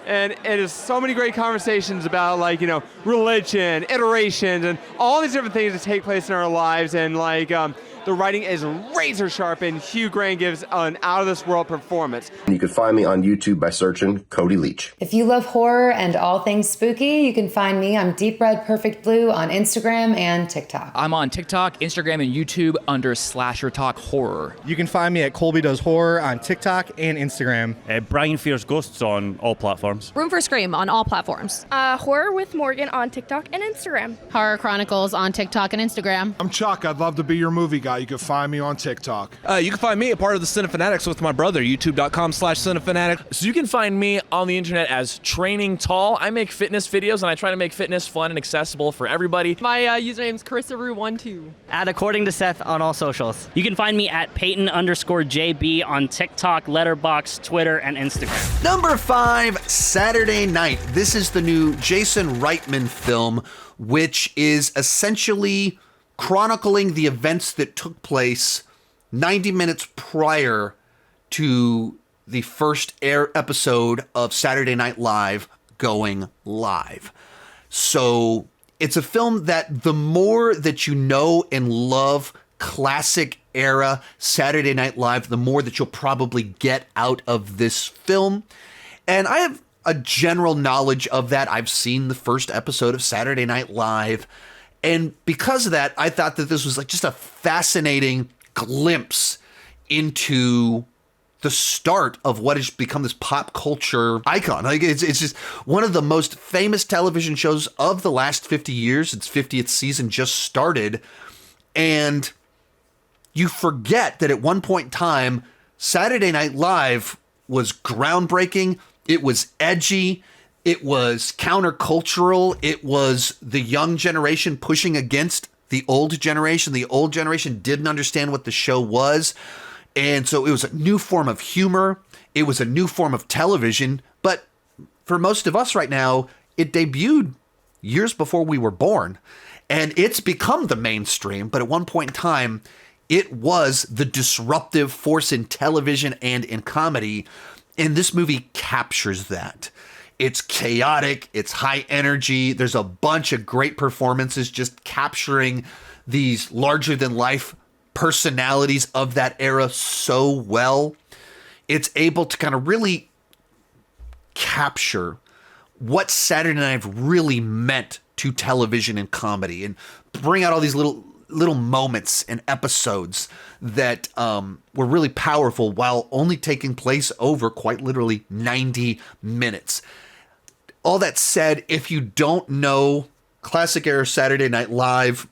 [SPEAKER 3] And it is so many great conversations about, like, you know, religion, iterations, and all these different things that take place in our lives. And, like, the writing is razor sharp, and Hugh Grant gives an out-of-this-world performance.
[SPEAKER 18] You can find me on YouTube by searching Cody Leach.
[SPEAKER 9] If you love horror and all things spooky, you can find me. I'm Deep Red Perfect Blue on Instagram and TikTok.
[SPEAKER 10] I'm on TikTok, Instagram, and YouTube under Slasher Talk Horror.
[SPEAKER 13] You can find me at Colby Does Horror on TikTok and Instagram.
[SPEAKER 14] Brian Fears Ghosts on all platforms.
[SPEAKER 19] Room for Scream on all platforms.
[SPEAKER 21] Horror with Morgan on TikTok and Instagram.
[SPEAKER 19] Horror Chronicles on TikTok and Instagram.
[SPEAKER 20] I'm Chuck. I'd love to be your movie guy. You can find me on TikTok.
[SPEAKER 22] You can find me a part of the Cinefanatics with my brother, youtube.com/Cinefanatics.
[SPEAKER 17] So you can find me on the internet as Training Tall. I make fitness videos, and I try to make fitness fun and accessible for everybody.
[SPEAKER 16] My username is Carissa12.
[SPEAKER 11] At According to Seth on all socials.
[SPEAKER 15] You can find me at Peyton_JB on TikTok, Letterboxd, Twitter, and Instagram.
[SPEAKER 1] Number 5, Saturday Night. This is the new Jason Reitman film, which is essentially chronicling the events that took place 90 minutes prior to the first air episode of Saturday Night Live going live. So it's a film that the more that you know and love classic era Saturday Night Live, the more that you'll probably get out of this film. And I have a general knowledge of that. I've seen the first episode of Saturday Night Live. And because of that, I thought that this was like just a fascinating glimpse into the start of what has become this pop culture icon. Like it's just one of the most famous television shows of the last 50 years. Its 50th season just started. And you forget that at one point in time, Saturday Night Live was groundbreaking. It was edgy. It was countercultural. It was the young generation pushing against the old generation. The old generation didn't understand what the show was. And so it was a new form of humor. It was a new form of television. But for most of us right now, it debuted years before we were born. And it's become the mainstream. But at one point in time, it was the disruptive force in television and in comedy. And this movie captures that. It's chaotic, it's high energy, there's a bunch of great performances just capturing these larger-than-life personalities of that era so well. It's able to kind of really capture what Saturday Night really meant to television and comedy and bring out all these little moments and episodes that were really powerful while only taking place over quite literally 90 minutes. All that said, if you don't know classic era Saturday Night Live,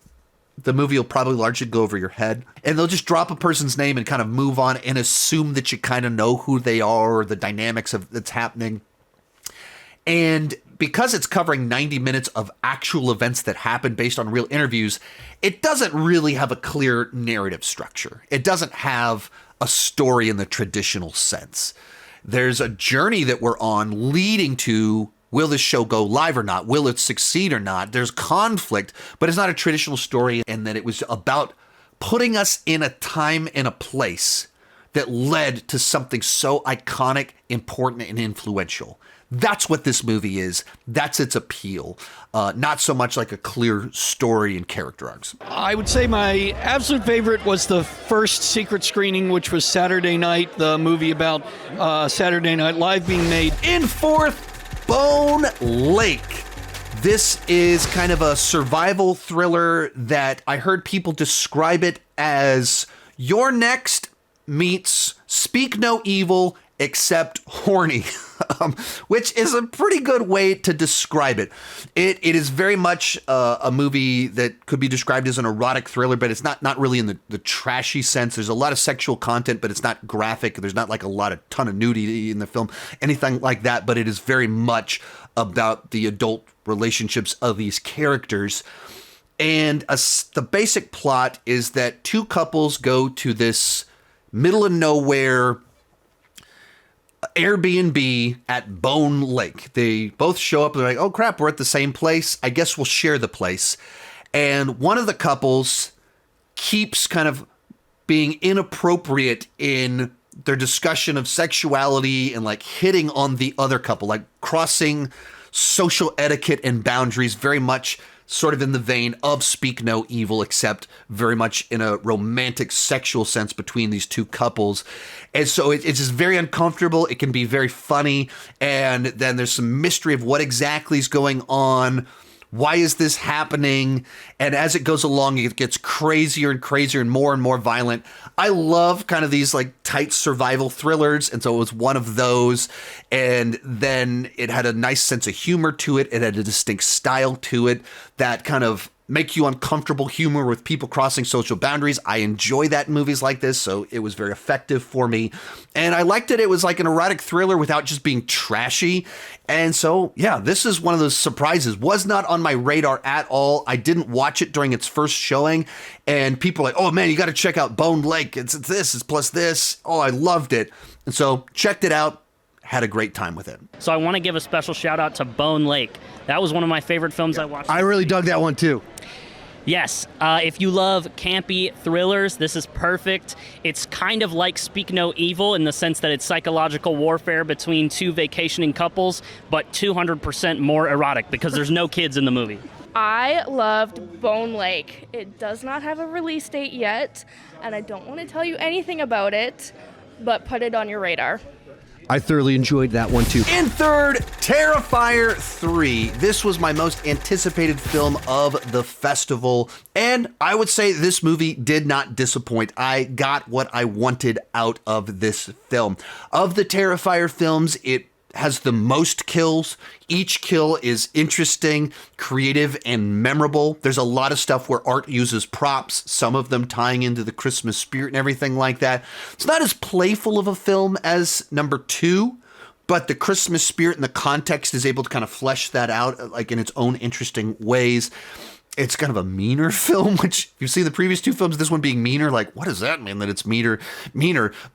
[SPEAKER 1] the movie will probably largely go over your head. And they'll just drop a person's name and kind of move on and assume that you kind of know who they are or the dynamics of that's happening. And because it's covering 90 minutes of actual events that happened based on real interviews, it doesn't really have a clear narrative structure. It doesn't have a story in the traditional sense. There's a journey that we're on leading to, will this show go live or not? Will it succeed or not? There's conflict, but it's not a traditional story, and that it was about putting us in a time and a place that led to something so iconic, important, and influential. That's what this movie is. That's its appeal. Not so much like a clear story and character arcs.
[SPEAKER 12] I would say my absolute favorite was the first secret screening, which was Saturday Night, the movie about Saturday Night Live being made.
[SPEAKER 1] In fourth, Bone Lake. This is kind of a survival thriller that I heard people describe it as Your Next meets Speak No Evil except horny, which is a pretty good way to describe it. It is very much a movie that could be described as an erotic thriller, but it's not really in the trashy sense. There's a lot of sexual content, but it's not graphic. There's not like a ton of nudity in the film, anything like that, but it is very much about the adult relationships of these characters. And the basic plot is that two couples go to this middle of nowhere Airbnb at Bone Lake. They both show up and they're like, oh crap, we're at the same place. I guess we'll share the place. And one of the couples keeps kind of being inappropriate in their discussion of sexuality and like hitting on the other couple, like crossing social etiquette and boundaries, very much sort of in the vein of Speak No Evil, except very much in a romantic sexual sense between these two couples. And so it's just very uncomfortable. It can be very funny. And then there's some mystery of what exactly is going on. Why is this happening? And as it goes along, it gets crazier and crazier and more violent. I love kind of these like tight survival thrillers. And so it was one of those. And then it had a nice sense of humor to it. It had a distinct style to it that kind of make you uncomfortable humor with people crossing social boundaries. I enjoy that in movies like this, so it was very effective for me. And I liked it. It was like an erotic thriller without just being trashy. And so, yeah, this is one of those surprises. Was not on my radar at all. I didn't watch it during its first showing. And people are like, oh man, you got to check out Bone Lake. It's this, it's plus this. Oh, I loved it. And so checked it out. Had a great time with it.
[SPEAKER 15] So I want to give a special shout out to Bone Lake. That was one of my favorite films I watched.
[SPEAKER 2] I really dug that one too.
[SPEAKER 15] Yes, if you love campy thrillers, this is perfect. It's kind of like Speak No Evil in the sense that it's psychological warfare between two vacationing couples, but 200% more erotic because there's no kids in the movie.
[SPEAKER 21] I loved Bone Lake. It does not have a release date yet, and I don't want to tell you anything about it, but put it on your radar.
[SPEAKER 2] I thoroughly enjoyed that one too.
[SPEAKER 1] In third, Terrifier 3. This was my most anticipated film of the festival, and I would say this movie did not disappoint. I got what I wanted out of this film. Of the Terrifier films, it has the most kills. Each kill is interesting, creative, and memorable. There's a lot of stuff where art uses props, some of them tying into the Christmas spirit and everything like that. It's not as playful of a film as number 2, but the Christmas spirit and the context is able to kind of flesh that out like in its own interesting ways. It's kind of a meaner film, which if you've seen the previous 2 films, this one being meaner, like, what does that mean that it's meaner?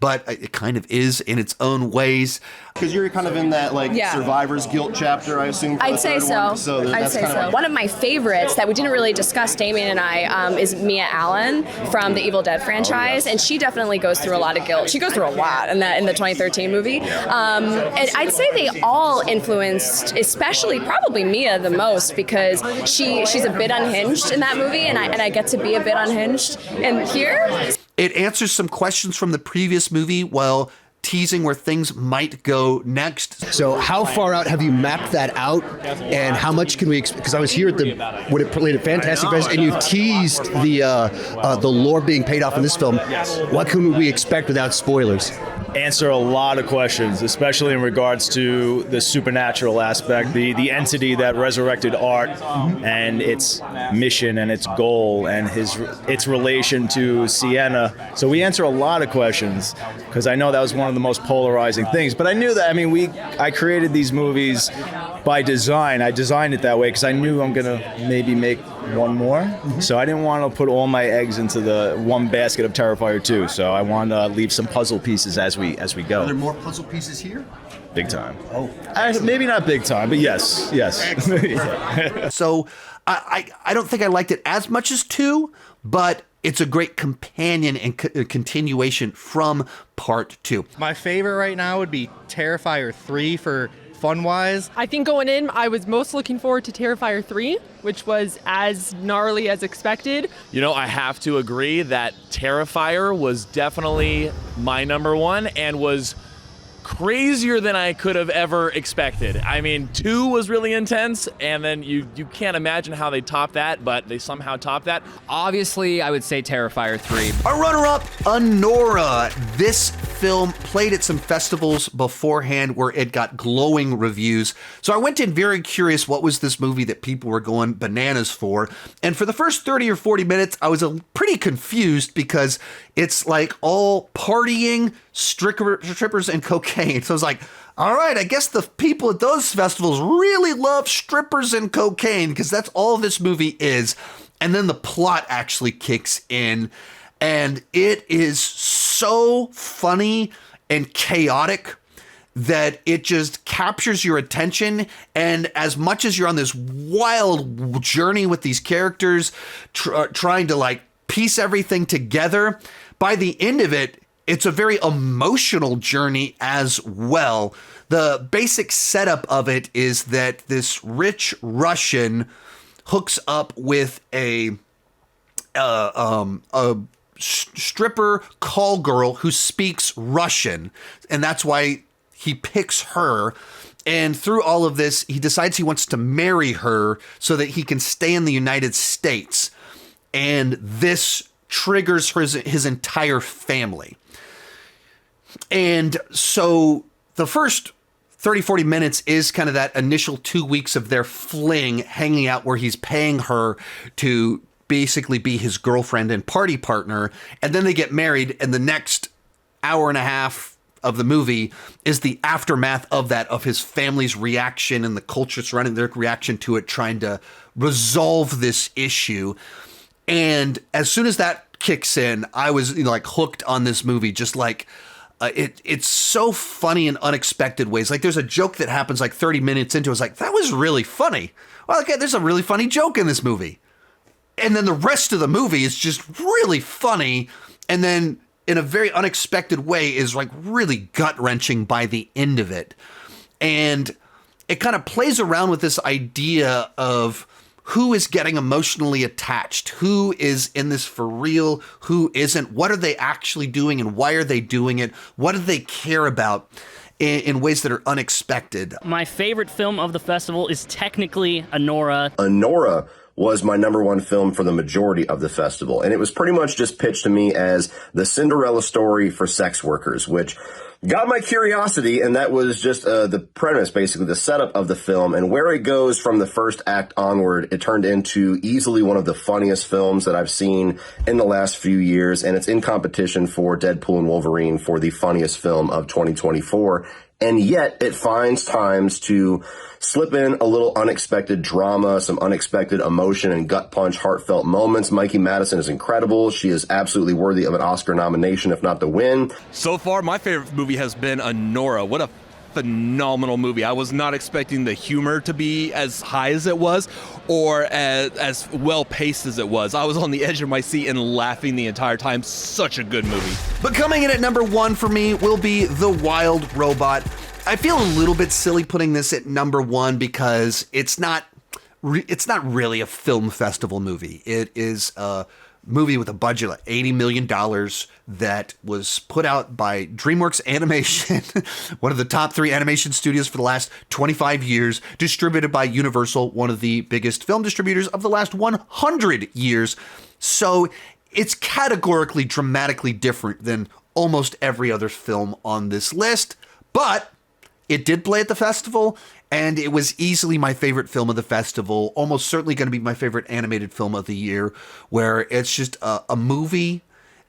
[SPEAKER 1] But it kind of is in its own ways.
[SPEAKER 4] Because you're kind of in that, like, survivor's guilt chapter, I assume.
[SPEAKER 5] I'd say so. I'd say so. One of my favorites that we didn't really discuss, Damien and I, is Mia Allen from the Evil Dead franchise, and she definitely goes through a lot of guilt. She goes through a lot in the 2013 movie. And I'd say they all influenced, especially probably Mia the most, because she's a bit unhinged in that movie, and I get to be a bit unhinged. And here,
[SPEAKER 1] it answers some questions from the previous movie while teasing where things might go next.
[SPEAKER 2] So how far out have you mapped that out, and how much can we expect? Because I was here at when it played at Fantastic Fest, and you teased the lore being paid off in this film. What can we expect without spoilers?
[SPEAKER 23] Answer a lot of questions, especially in regards to the supernatural aspect, the entity that resurrected art and its mission and its goal and its relation to Sienna. So we answer a lot of questions because I know that was one of the most polarizing things. But I knew that, I created these movies by design. I designed it that way because I knew I'm going to maybe make one more. So I didn't want to put all my eggs into the one basket of Terrifier 2. So I wanted to leave some puzzle pieces as we go.
[SPEAKER 1] Are there more puzzle pieces here?
[SPEAKER 23] Big time. Oh, maybe not big time, but yes.
[SPEAKER 1] So I don't think I liked it as much as 2, but it's a great companion and continuation from part 2.
[SPEAKER 13] My favorite right now would be Terrifier 3 for fun-wise.
[SPEAKER 16] I think going in, I was most looking forward to Terrifier 3, which was as gnarly as expected.
[SPEAKER 17] You know, I have to agree that Terrifier was definitely my number 1 and was crazier than I could have ever expected. 2 was really intense, and then you can't imagine how they topped that, but they somehow topped that.
[SPEAKER 10] Obviously, I would say Terrifier 3.
[SPEAKER 1] Our runner-up, Anora. This film played at some festivals beforehand where it got glowing reviews. So I went in very curious what was this movie that people were going bananas for. And for the first 30 or 40 minutes, I was pretty confused because it's like all partying, strippers, and cocaine. So I was like, all right, I guess the people at those festivals really love strippers and cocaine because that's all this movie is. And then the plot actually kicks in, and it is so funny and chaotic that it just captures your attention. And as much as you're on this wild journey with these characters, trying to like piece everything together, by the end of it, it's a very emotional journey as well. The basic setup of it is that this rich Russian hooks up with a stripper call girl who speaks Russian, and that's why he picks her. And through all of this, he decides he wants to marry her so that he can stay in the United States. And this triggers his entire family. And so the first 30, 40 minutes is kind of that initial 2 weeks of their fling, hanging out where he's paying her to basically be his girlfriend and party partner. And then they get married, and the next hour and a half of the movie is the aftermath of that, of his family's reaction and the culture surrounding their reaction to it, trying to resolve this issue. And as soon as that kicks in, I was like hooked on this movie, just like it's so funny in unexpected ways. Like there's a joke that happens like 30 minutes into it. I was like, that was really funny. Well, okay, there's a really funny joke in this movie. And then the rest of the movie is just really funny. And then in a very unexpected way is like really gut-wrenching by the end of it. And it kind of plays around with this idea of who is getting emotionally attached, who is in this for real, who isn't, what are they actually doing and why are they doing it, what do they care about in ways that are unexpected.
[SPEAKER 15] My favorite film of the festival is technically Anora.
[SPEAKER 18] Anora was my number one film for the majority of the festival, and it was pretty much just pitched to me as the Cinderella story for sex workers, which got my curiosity, and that was just the premise, basically the setup of the film, and where it goes from the first act onward. It turned into easily one of the funniest films that I've seen in the last few years, and it's in competition for Deadpool and Wolverine for the funniest film of 2024. And yet it finds times to slip in a little unexpected drama, some unexpected emotion and gut punch, heartfelt moments. Mikey Madison is incredible. She is absolutely worthy of an Oscar nomination, if not the win.
[SPEAKER 22] So far, my favorite movie has been Anora. What a phenomenal movie. I was not expecting the humor to be as high as it was or as well paced as it was. I was on the edge of my seat and laughing the entire time. Such a good movie.
[SPEAKER 1] But coming in at number one for me will be The Wild Robot. I feel a little bit silly putting this at number one because it's not really a film festival movie. It is a movie with a budget of $80 million that was put out by DreamWorks Animation, one of the top 3 animation studios for the last 25 years, distributed by Universal, one of the biggest film distributors of the last 100 years. So it's categorically dramatically different than almost every other film on this list, but it did play at the festival, and it was easily my favorite film of the festival, almost certainly going to be my favorite animated film of the year, where it's just a movie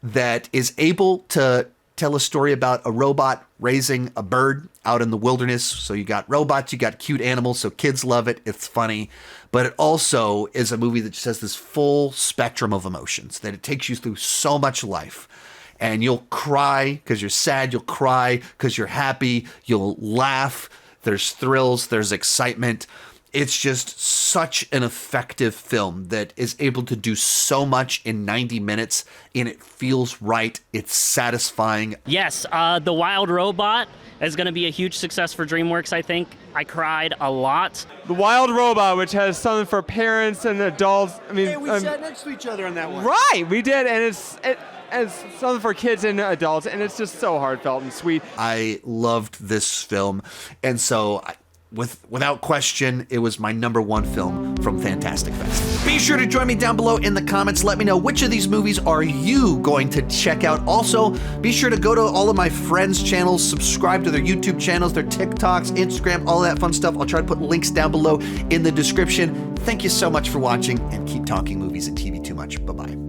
[SPEAKER 1] that is able to tell a story about a robot raising a bird out in the wilderness. So you got robots, you got cute animals, so kids love it, it's funny. But it also is a movie that just has this full spectrum of emotions, that it takes you through so much life. And you'll cry because you're sad, you'll cry because you're happy, you'll laugh, there's thrills, there's excitement. It's just such an effective film that is able to do so much in 90 minutes, and it feels right, it's satisfying.
[SPEAKER 15] Yes, The Wild Robot is going to be a huge success for DreamWorks, I think. I cried a lot.
[SPEAKER 3] The Wild Robot, which has something for parents and adults. I mean,
[SPEAKER 6] hey, we sat next to each other on that one.
[SPEAKER 3] Right, we did, and it's something for kids and adults, and it's just so heartfelt and sweet.
[SPEAKER 1] I loved this film, and so without question, it was my #1 film from Fantastic Fest. Be sure to join me down below in the comments. Let me know which of these movies are you going to check out. Also, be sure to go to all of my friends' channels, subscribe to their YouTube channels, their TikToks, Instagram, all that fun stuff. I'll try to put links down below in the description. Thank you so much for watching, and keep talking movies and TV too much. Bye-bye.